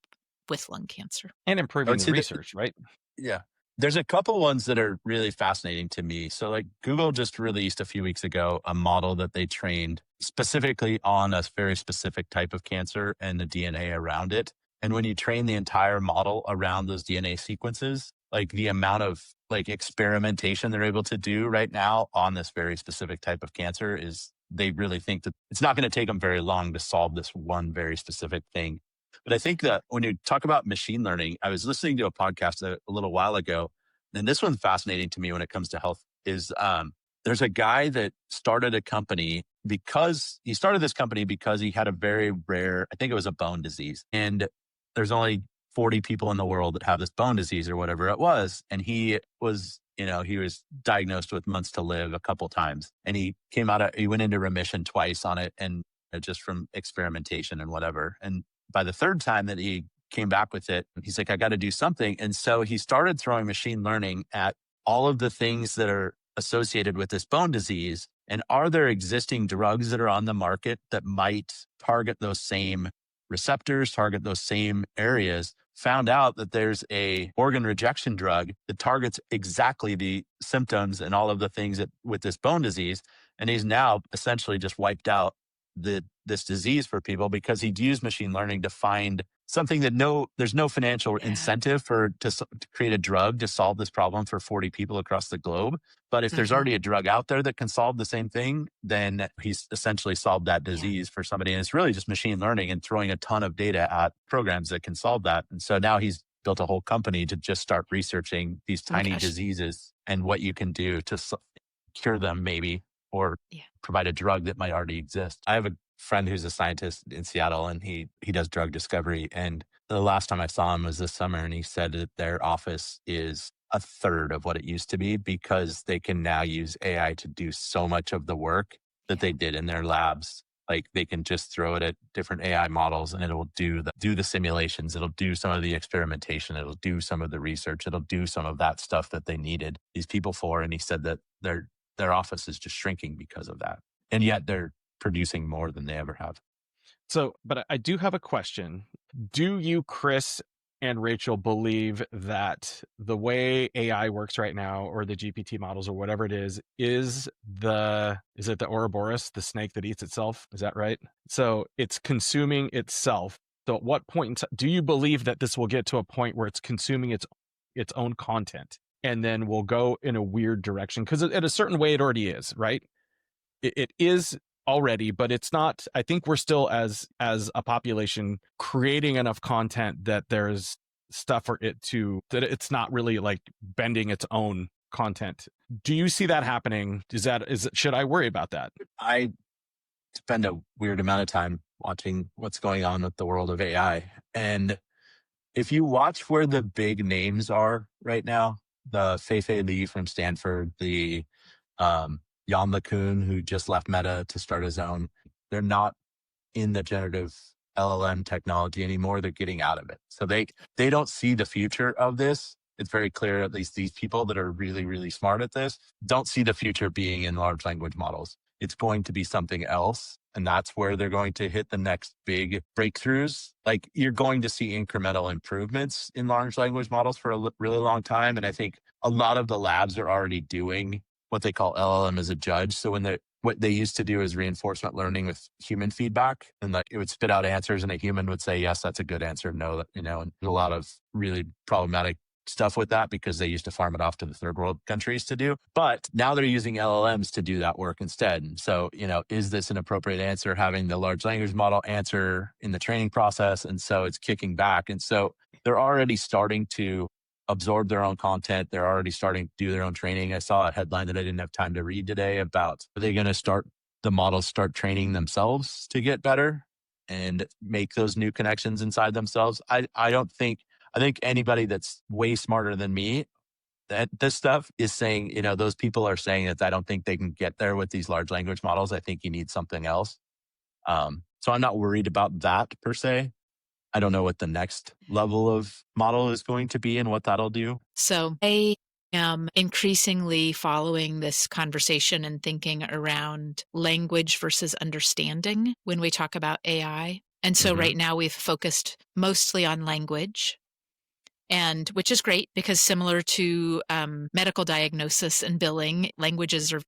with lung cancer. And improving the research, right? Yeah. There's a couple ones that are really fascinating to me. So like Google just released a few weeks ago a model that they trained specifically on a very specific type of cancer and the DNA around it. And when you train the entire model around those DNA sequences, like the amount of like experimentation they're able to do right now on this very specific type of cancer is, they really think that it's not going to take them very long to solve this one very specific thing. But I think that when you talk about machine learning, I was listening to a podcast a little while ago, and this one's fascinating to me when it comes to health, is there's a guy that started a company because he had a very rare, I think it was a bone disease. And there's only 40 people in the world that have this bone disease or whatever it was. And he was diagnosed with months to live a couple times. And he went into remission twice on it, and just from experimentation and whatever. And by the third time that he came back with it, he's like, I got to do something. And so he started throwing machine learning at all of the things that are associated with this bone disease. And are there existing drugs that are on the market that might target those same receptors, target those same areas? Found out that there's a organ rejection drug that targets exactly the symptoms and all of the things that with this bone disease. And he's now essentially just wiped out this disease for people because he'd used machine learning to find something that there's no financial incentive to create a drug to solve this problem for 40 people across the globe. But if there's already a drug out there that can solve the same thing, then he's essentially solved that disease for somebody. And it's really just machine learning and throwing a ton of data at programs that can solve that. And so now he's built a whole company to just start researching these tiny diseases and what you can do to cure them maybe, or provide a drug that might already exist. I have a friend who's a scientist in Seattle, and he does drug discovery. And the last time I saw him was this summer, and he said that their office is a third of what it used to be because they can now use AI to do so much of the work that they did in their labs. Like they can just throw it at different AI models and it'll do the simulations. It'll do some of the experimentation. It'll do some of the research. It'll do some of that stuff that they needed these people for. And he said that their office is just shrinking because of that. And yet they're producing more than they ever have. So, but I do have a question. Do you, Kris, and Rachel believe that the way AI works right now, or the GPT models or whatever it is it the Ouroboros, the snake that eats itself? Is that right? So it's consuming itself. So at what point in time do you believe that this will get to a point where it's consuming its own content and then will go in a weird direction? Because in a certain way it already is, right? It is already, but it's not. I think we're still, as a population, creating enough content that there's stuff for it to, that it's not really like bending its own content. Do you see that happening? Should I worry about that? I spend a weird amount of time watching what's going on with the world of AI. And if you watch where the big names are right now, the Fei Li from Stanford, the Jan LeCun, who just left Meta to start his own, they're not in the generative LLM technology anymore. They're getting out of it. So they don't see the future of this. It's very clear, at least these people that are really, really smart at this, don't see the future being in large language models. It's going to be something else. And that's where they're going to hit the next big breakthroughs. Like, you're going to see incremental improvements in large language models for a really long time. And I think a lot of the labs are already doing what they call LLM as a judge. So what they used to do is reinforcement learning with human feedback, and like it would spit out answers and a human would say, yes, that's a good answer. No, and there's a lot of really problematic stuff with that because they used to farm it off to the third world countries to do. But now they're using LLMs to do that work instead. And so, is this an appropriate answer, having the large language model answer in the training process? And so it's kicking back. And so they're already starting to absorb their own content. They're already starting to do their own training. I saw a headline that I didn't have time to read today about, are they going to the models start training themselves to get better and make those new connections inside themselves? I think anybody that's way smarter than me at this stuff is saying, those people are saying that I don't think they can get there with these large language models. I think you need something else. So I'm not worried about that per se. I don't know what the next level of model is going to be and what that'll do. So I am increasingly following this conversation and thinking around language versus understanding when we talk about AI. And so right now we've focused mostly on language, and which is great because similar to medical diagnosis and billing, languages are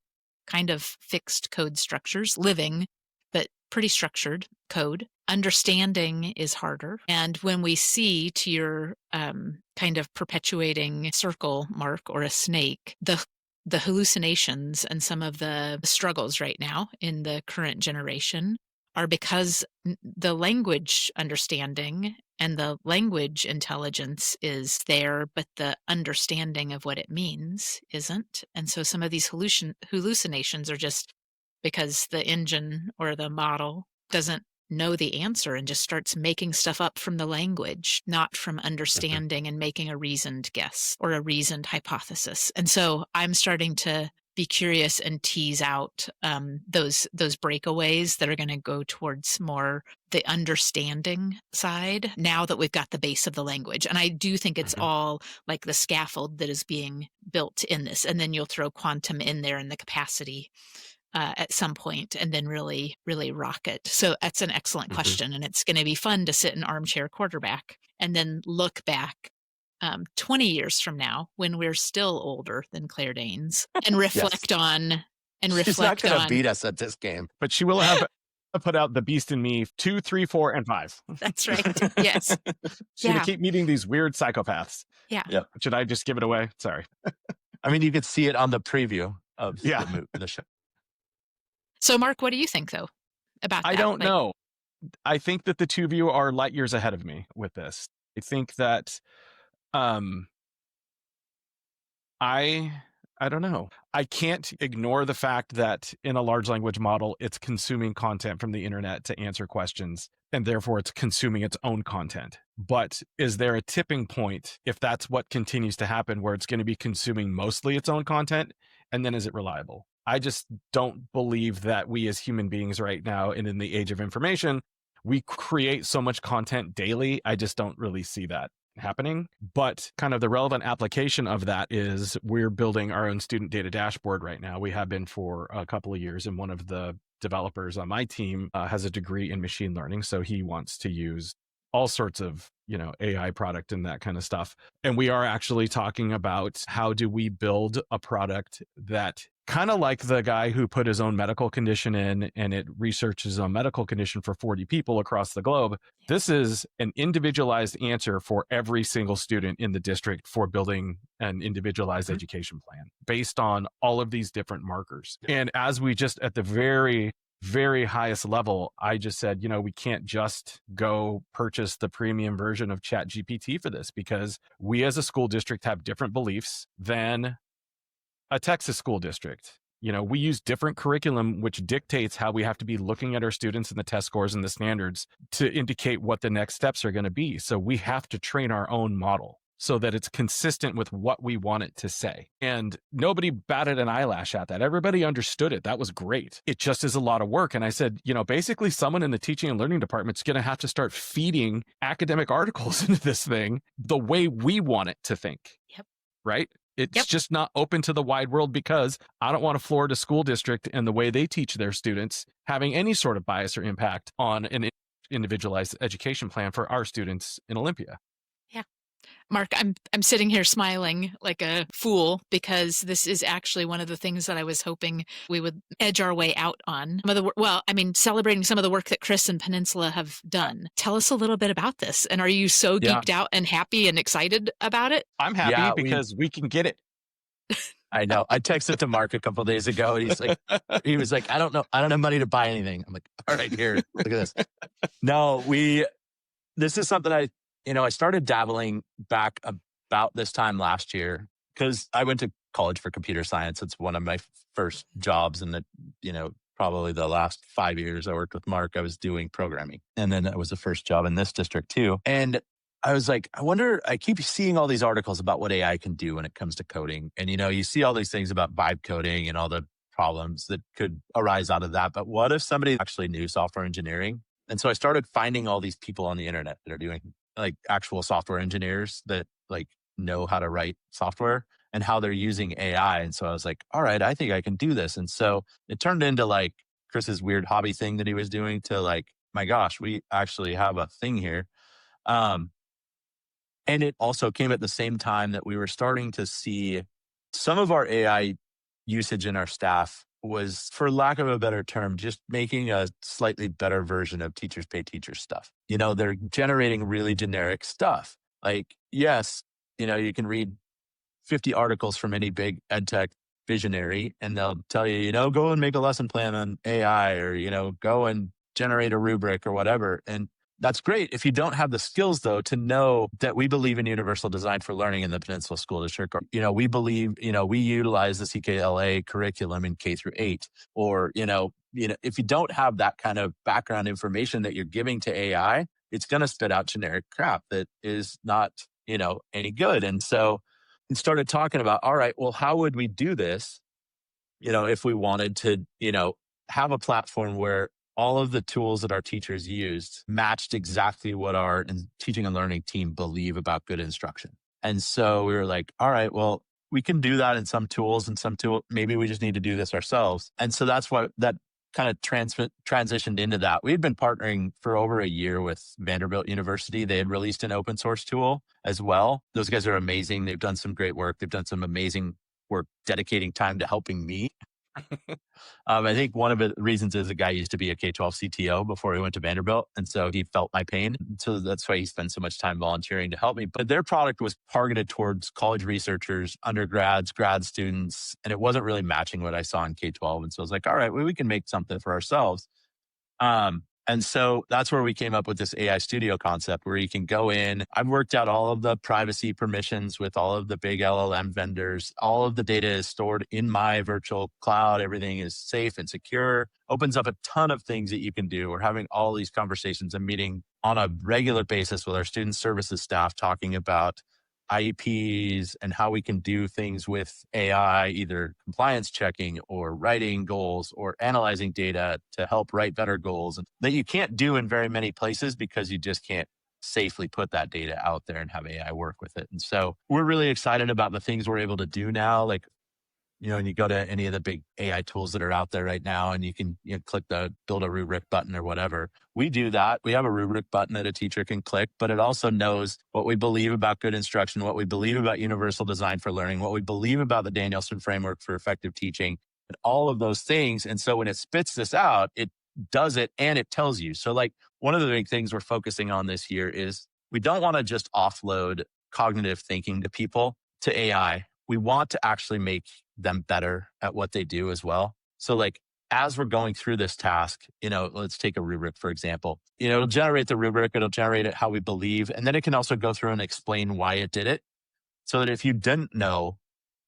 kind of fixed code structures, living, but pretty structured code. Understanding is harder. And when we see, to your kind of perpetuating circle, Mark, or a snake, the hallucinations and some of the struggles right now in the current generation are because the language understanding and the language intelligence is there, but the understanding of what it means isn't. And so some of these hallucinations are just because the engine or the model doesn't know the answer and just starts making stuff up from the language, not from understanding and making a reasoned guess or a reasoned hypothesis. And so I'm starting to be curious and tease out those breakaways that are going to go towards more the understanding side now that we've got the base of the language. And I do think it's all like the scaffold that is being built in this. And then you'll throw quantum in there and the capacity at some point, and then really, really rock it. So that's an excellent question. And it's going to be fun to sit in armchair quarterback and then look back 20 years from now when we're still older than Claire Danes and reflect on She's not going to beat us at this game. But she will have put out the beast in me 2, 3, 4, and 5. That's right. Yes. She's going to keep meeting these weird psychopaths. Yeah. Should I just give it away? Sorry. I mean, you could see it on the preview of the show. So, Mark, what do you think, though, about that? I don't know. I think that the two of you are light years ahead of me with this. I think that I don't know. I can't ignore the fact that in a large language model, it's consuming content from the internet to answer questions, and therefore it's consuming its own content. But is there a tipping point if that's what continues to happen, where it's going to be consuming mostly its own content, and then is it reliable? I just don't believe that we as human beings right now, and in the age of information, we create so much content daily. I just don't really see that happening. But kind of the relevant application of that is we're building our own student data dashboard right now. We have been for a couple of years, and one of the developers on my team has a degree in machine learning. So he wants to use all sorts of, AI product and that kind of stuff. And we are actually talking about how do we build a product that kind of like the guy who put his own medical condition in and it researches a medical condition for 40 people across the globe. This is an individualized answer for every single student in the district for building an individualized education plan based on all of these different markers. And as we just at the very highest level, I just said, we can't just go purchase the premium version of ChatGPT for this, because we as a school district have different beliefs than a Texas school district. We use different curriculum, which dictates how we have to be looking at our students and the test scores and the standards to indicate what the next steps are going to be. So we have to train our own model so that it's consistent with what we want it to say. And nobody batted an eyelash at that. Everybody understood it. That was great. It just is a lot of work. And I said, basically someone in the teaching and learning department is going to have to start feeding academic articles into this thing the way we want it to think. Yep. Right? It's just not open to the wide world, because I don't want a Florida school district and the way they teach their students having any sort of bias or impact on an individualized education plan for our students in Olympia. Marc, I'm sitting here smiling like a fool, because this is actually one of the things that I was hoping we would edge our way out on. Celebrating some of the work that Kris and Peninsula have done. Tell us a little bit about this. And are you so geeked out and happy and excited about it? I'm happy because we can get it. I know. I texted to Marc a couple of days ago, and he was like, I don't know. I don't have money to buy anything. I'm like, all right, here, look at this. No, this is something I started dabbling back about this time last year, because I went to college for computer science. It's one of my first jobs. And probably the last 5 years I worked with Marc, I was doing programming. And then that was the first job in this district too. And I was like, I keep seeing all these articles about what AI can do when it comes to coding. And, you see all these things about vibe coding and all the problems that could arise out of that. But what if somebody actually knew software engineering? And so I started finding all these people on the internet that are doing actual software engineers that know how to write software and how they're using AI. And so I was like, all right, I think I can do this. And so it turned into Kris's weird hobby thing that he was doing to my gosh, we actually have a thing here. And it also came at the same time that we were starting to see some of our AI usage in our staff was, for lack of a better term, just making a slightly better version of teachers pay teachers stuff. They're generating really generic stuff. Yes, you can read 50 articles from any big ed tech visionary, and they'll tell you, go and make a lesson plan on AI, or, go and generate a rubric or whatever. And that's great. If you don't have the skills, though, to know that we believe in universal design for learning in the Peninsula School District, or, we believe, we utilize the CKLA curriculum in K through 8, or, if you don't have that kind of background information that you're giving to AI, it's going to spit out generic crap that is not, any good. And so we started talking about, all right, well, how would we do this? If we wanted to, have a platform where all of the tools that our teachers used matched exactly what our teaching and learning team believe about good instruction. And so we were like, all right, well, we can do that in some tools, and maybe we just need to do this ourselves. And so that's what that kind of transitioned into that. We had been partnering for over a year with Vanderbilt University. They had released an open source tool as well. Those guys are amazing. They've done some great work. They've done some amazing work dedicating time to helping me. I think one of the reasons is a guy used to be a K-12 CTO before he went to Vanderbilt. And so he felt my pain. So that's why he spent so much time volunteering to help me. But their product was targeted towards college researchers, undergrads, grad students, and it wasn't really matching what I saw in K-12. And so I was like, all right, well, we can make something for ourselves. And so that's where we came up with this AI studio concept where you can go in. I've worked out all of the privacy permissions with all of the big LLM vendors. All of the data is stored in my virtual cloud. Everything is safe and secure. Opens up a ton of things that you can do. We're having all these conversations and meeting on a regular basis with our student services staff, talking about IEPs and how we can do things with AI, either compliance checking or writing goals or analyzing data to help write better goals that you can't do in very many places because you just can't safely put that data out there and have AI work with it. And so we're really excited about the things we're able to do now. and you go to any of the big AI tools that are out there right now, and you can click the build a rubric button or whatever. We do that. We have a rubric button that a teacher can click, but it also knows what we believe about good instruction, what we believe about universal design for learning, what we believe about the Danielson framework for effective teaching, and all of those things. And so when it spits this out, it does it and it tells you. So like one of the big things we're focusing on this year is we don't want to just offload cognitive thinking to people, to AI. We want to actually make them better at what they do as well. So like, as we're going through this task, let's take a rubric, for example, it'll generate the rubric, it'll generate it how we believe. And then it can also go through and explain why it did it. So that if you didn't know,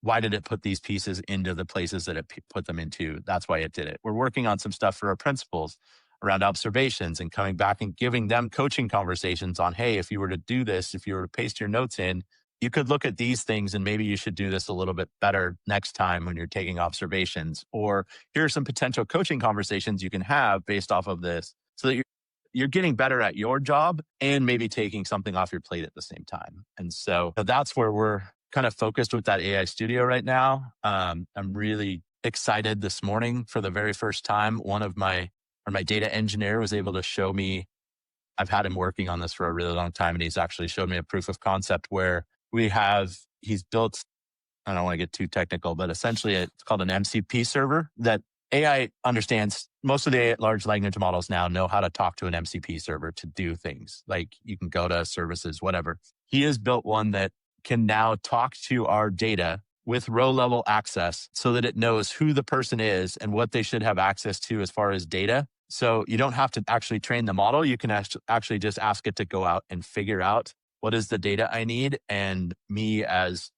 why did it put these pieces into the places that it put them into? That's why it did it. We're working on some stuff for our principals around observations and coming back and giving them coaching conversations on, hey, if you were to do this, if you were to paste your notes in, you could look at these things and maybe you should do this a little bit better next time when you're taking observations. Or here are some potential coaching conversations you can have based off of this so that you're getting better at your job and maybe taking something off your plate at the same time. And so that's where we're kind of focused with that AI studio right now. I'm really excited this morning for the very first time. My data engineer was able to show me, I've had him working on this for a really long time, and he's actually showed me a proof of concept where he's built, I don't want to get too technical, but essentially it's called an MCP server that AI understands. Most of the large language models now know how to talk to an MCP server to do things. Like you can go to services, whatever. He has built one that can now talk to our data with row level access so that it knows who the person is and what they should have access to as far as data. So you don't have to actually train the model. You can actually just ask it to go out and figure out what is the data I need. And me as,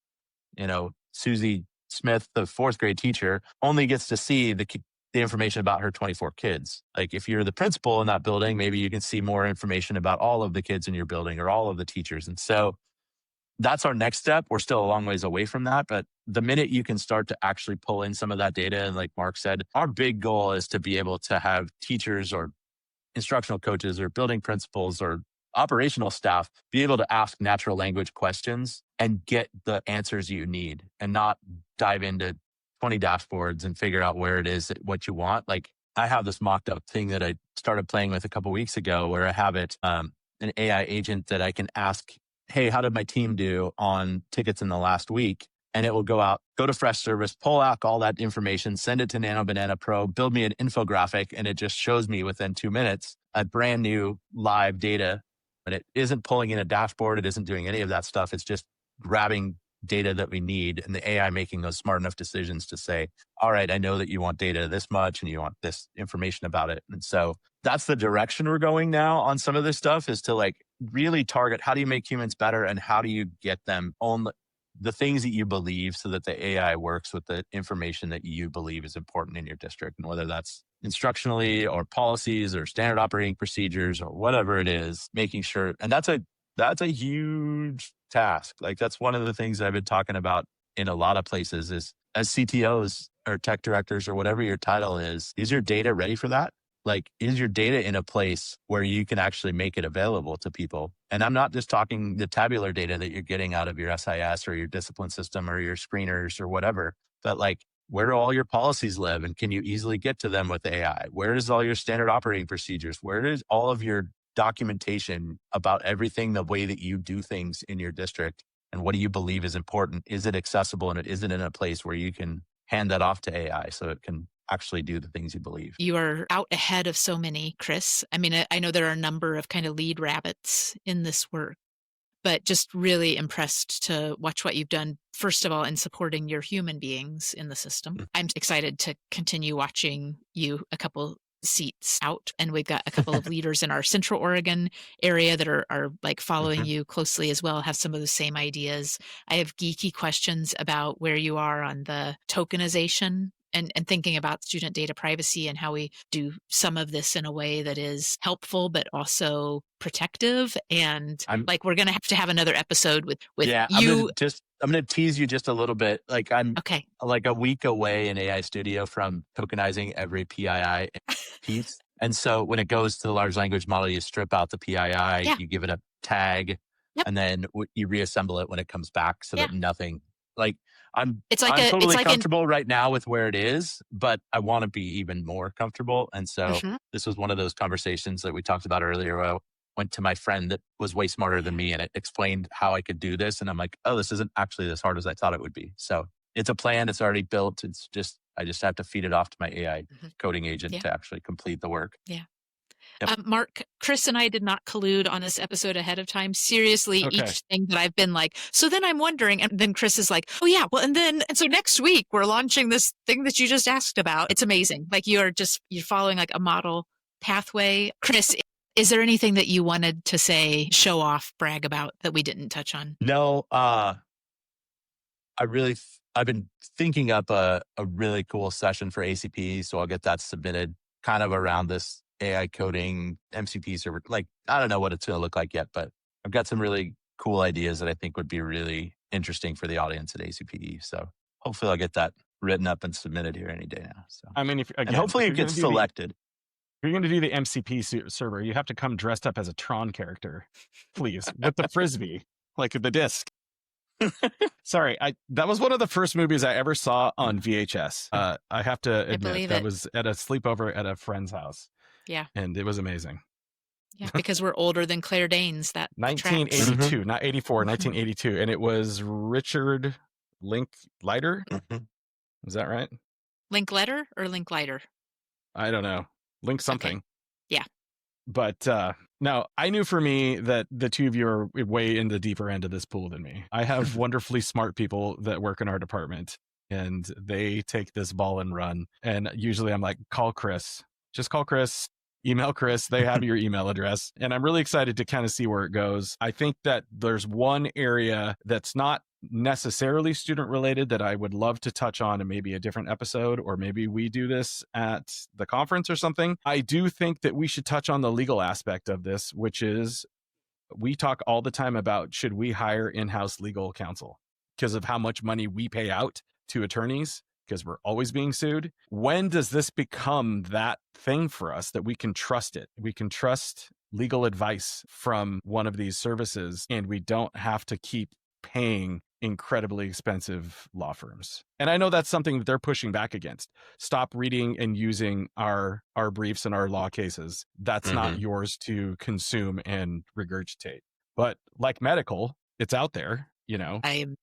Susie Smith, the fourth grade teacher, only gets to see the information about her 24 kids. Like if you're the principal in that building, maybe you can see more information about all of the kids in your building or all of the teachers. And so that's our next step. We're still a long ways away from that, but the minute you can start to actually pull in some of that data, and like Marc said, our big goal is to be able to have teachers or instructional coaches or building principals or operational staff be able to ask natural language questions and get the answers you need and not dive into 20 dashboards and figure out where it is what you want. Like I have this mocked up thing that I started playing with a couple of weeks ago where I have it, an AI agent that I can ask, hey, how did my team do on tickets in the last week? And it will go out, go to Fresh Service, pull out all that information, send it to Nano Banana Pro, build me an infographic, and it just shows me within 2 minutes a brand new live data. But it isn't pulling in a dashboard. It isn't doing any of that stuff. It's just grabbing data that we need and the AI making those smart enough decisions to say, all right, I know that you want data this much and you want this information about it. And so that's the direction we're going now on some of this stuff, is to like really target how do you make humans better and how do you get them on the things that you believe so that the AI works with the information that you believe is important in your district. And whether that's instructionally or policies or standard operating procedures or whatever it is, making sure. And that's a huge task. Like that's one of the things I've been talking about in a lot of places is as CTOs or tech directors or whatever your title is your data ready for that? Like, is your data in a place where you can actually make it available to people? And I'm not just talking the tabular data that you're getting out of your SIS or your discipline system or your screeners or whatever, but like, where do all your policies live? And can you easily get to them with AI? Where is all your standard operating procedures? Where is all of your documentation about everything, the way that you do things in your district? And what do you believe is important? Is it accessible? And it isn't in a place where you can hand that off to AI so it can actually do the things you believe. You are out ahead of so many, Kris. I mean, I know there are a number of kind of lead rabbits in this work, but just really impressed to watch what you've done, first of all, in supporting your human beings in the system. I'm excited to continue watching you a couple seats out. And we've got a couple of leaders in our Central Oregon area that are like following you closely as well, have some of the same ideas. I have geeky questions about where you are on the tokenization and thinking about student data privacy and how we do some of this in a way that is helpful, but also protective. And like, we're going to have another episode with you. I'm going to tease you just a little bit. Like I'm like a week away in AI Studio from tokenizing every PII piece. And so when it goes to the large language model, you strip out the PII, you give it a tag, and then you reassemble it when it comes back so that nothing like I'm It's like totally comfortable right now with where it is, but I want to be even more comfortable. And so this was one of those conversations that we talked about earlier. Where I went to my friend that was way smarter than me and it explained how I could do this. And I'm like, oh, this isn't actually as hard as I thought it would be. So it's a plan. It's already built. It's just, I just have to feed it off to my AI coding agent to actually complete the work. Yeah. Yep. Mark, Kris and I did not collude on this episode ahead of time. Seriously, each thing that I've been like, so then I'm wondering, and then Kris is like, oh yeah, well, and so next week we're launching this thing that you just asked about. It's amazing. Like you're following like a model pathway. Kris, is there anything that you wanted to say, show off, brag about that we didn't touch on? No, I've been thinking up a really cool session for ACP. So I'll get that submitted kind of around this AI coding MCP server. Like, I don't know what it's going to look like yet, but I've got some really cool ideas that I think would be really interesting for the audience at ACPE. So hopefully I'll get that written up and submitted here any day now. So I mean, and hopefully it gets selected. If you're going to do the MCP server, you have to come dressed up as a Tron character, please, with the Frisbee, like the disc. Sorry, that was one of the first movies I ever saw on VHS. I have to admit that was at a sleepover at a friend's house. Yeah. And it was amazing. Yeah, because we're older than Claire Danes. That 1982, not 84, 1982. And it was Richard Linklater. Is that right? Linklater or Linklater? I don't know. Link something. Okay. Yeah. But no, I knew for me that the two of you are way in the deeper end of this pool than me. I have wonderfully smart people that work in our department, and they take this ball and run. And usually I'm like, call Kris. Just call Kris. Email Kris. They have your email address. And I'm really excited to kind of see where it goes. I think that there's one area that's not necessarily student related that I would love to touch on in maybe a different episode, or maybe we do this at the conference or something. I do think that we should touch on the legal aspect of this, which is we talk all the time about should we hire in-house legal counsel because of how much money we pay out to attorneys, because we're always being sued. When does this become that thing for us that we can trust it? We can trust legal advice from one of these services, and we don't have to keep paying incredibly expensive law firms. And I know that's something that they're pushing back against. Stop reading and using our briefs and our law cases. That's not yours to consume and regurgitate. But like medical, it's out there, you know. I am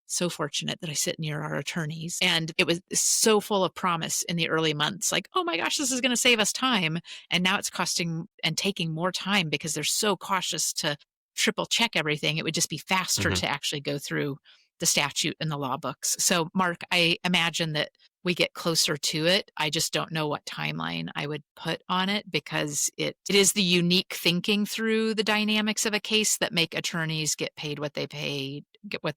so fortunate that I sit near our attorneys, and it was so full of promise in the early months. Like, oh my gosh, this is going to save us time. And now it's costing and taking more time because they're so cautious to triple check everything. It would just be faster to actually go through the statute and the law books. So Mark, I imagine that we get closer to it. I just don't know what timeline I would put on it, because it is the unique thinking through the dynamics of a case that make attorneys get paid what they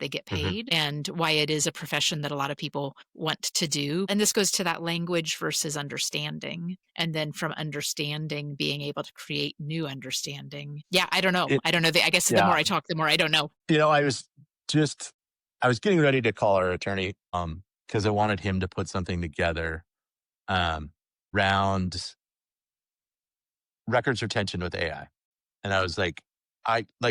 get paid, and why it is a profession that a lot of people want to do. And this goes to that language versus understanding. And then from understanding, being able to create new understanding. Yeah, I don't know. I guess the more I talk, the more I don't know. You know, I was getting ready to call our attorney because I wanted him to put something together around records retention with AI. And I was like,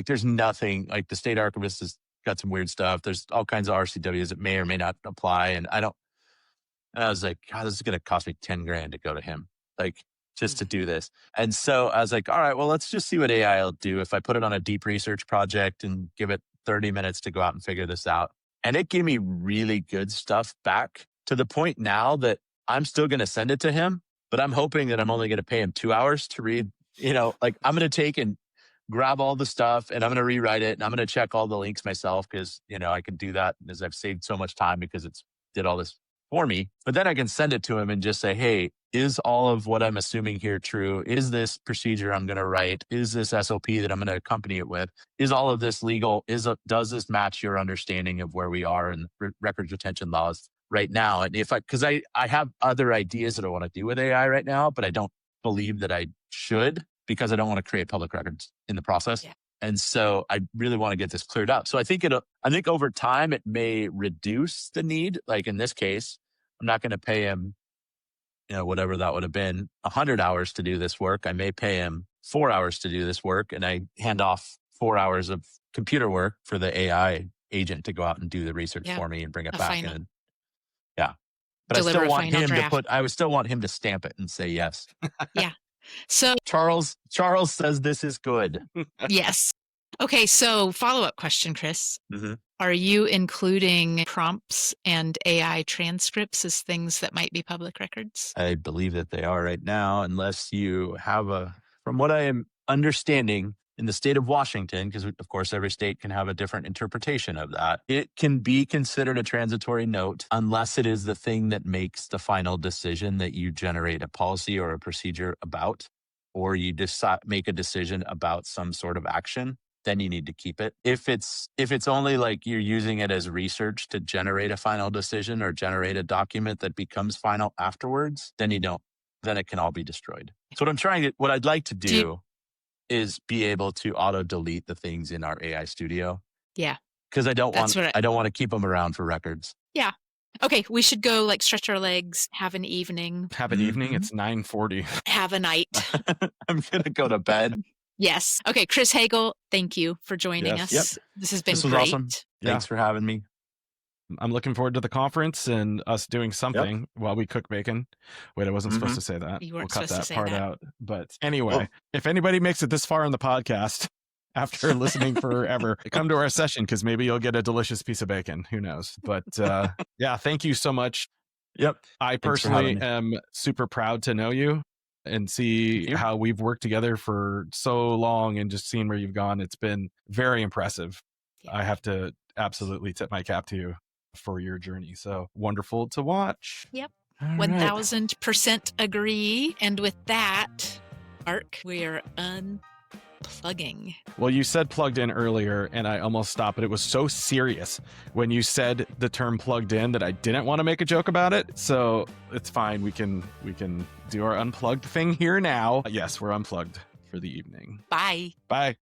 there's nothing, like the state archivist has got some weird stuff. There's all kinds of RCWs that may or may not apply. And I was like, God, this is going to cost me $10,000 to go to him, like just to do this. And so I was like, all right, well, let's just see what AI will do if I put it on a deep research project and give it 30 minutes to go out and figure this out. And it gave me really good stuff back, to the point now that I'm still going to send it to him, but I'm hoping that I'm only going to pay him 2 hours to read. You know, like I'm going to take and grab all the stuff and I'm going to rewrite it and I'm going to check all the links myself, because, you know, I can do that as I've saved so much time because it's did all this for me. But then I can send it to him and just say, hey, is all of what I'm assuming here true? Is this procedure I'm going to write? Is this SOP that I'm going to accompany it with? Is all of this legal? Does this match your understanding of where we are in records retention laws right now? And because I have other ideas that I want to do with AI right now, but I don't believe that I should, because I don't want to create public records in the process. Yeah. And so I really want to get this cleared up. So I think over time it may reduce the need. Like in this case, I'm not going to pay him, you know, whatever that would have been, 100 hours to do this work. I may pay him 4 hours to do this work, and I hand off 4 hours of computer work for the AI agent to go out and do the research Yeah, for me and bring it a back. final. And yeah, but I Deliver still a want final him to draft. I would still want him to stamp it and say yes. Yeah. So Charles says this is good. yes. Okay, so follow-up question, Kris. Mm-hmm. Are you including prompts and AI transcripts as things that might be public records? I believe that they are right now, unless you have from what I am understanding in the state of Washington, because of course every state can have a different interpretation of that, it can be considered a transitory note unless it is the thing that makes the final decision that you generate a policy or a procedure about, or you decide make a decision about some sort of action. Then you need to keep it. If it's only like you're using it as research to generate a final decision or generate a document that becomes final afterwards, then you don't. Then it can all be destroyed. So what I'd like to do is be able to auto delete the things in our AI studio. Yeah. Because I don't That's want to keep them around for records. Yeah. Okay, we should go like stretch our legs, have an evening. Have an evening. It's 9:40. Have a night. I'm gonna go to bed. Yes. Okay, Kris Hagel, thank you for joining us. Yep. This has been This was great. awesome. Thanks for having me. I'm looking forward to the conference and us doing something while we cook bacon. Wait, I wasn't supposed to say that. You weren't we'll cut supposed to that say part that. out. But anyway, if anybody makes it this far in the podcast after listening forever, come to our session because maybe you'll get a delicious piece of bacon. Who knows? But yeah, thank you so much. Yep. I personally am super proud to know you and see how we've worked together for so long and just seeing where you've gone. It's been very impressive. Yeah. I have to absolutely tip my cap to you for your journey. So wonderful to watch. Yep. All 1000% agree. And with that, Marc, we are unplugging. Well, you said plugged in earlier and I almost stopped, but it was so serious when you said the term plugged in that I didn't want to make a joke about it. So it's fine. We can do our unplugged thing here now. Yes, we're unplugged for the evening. Bye. Bye.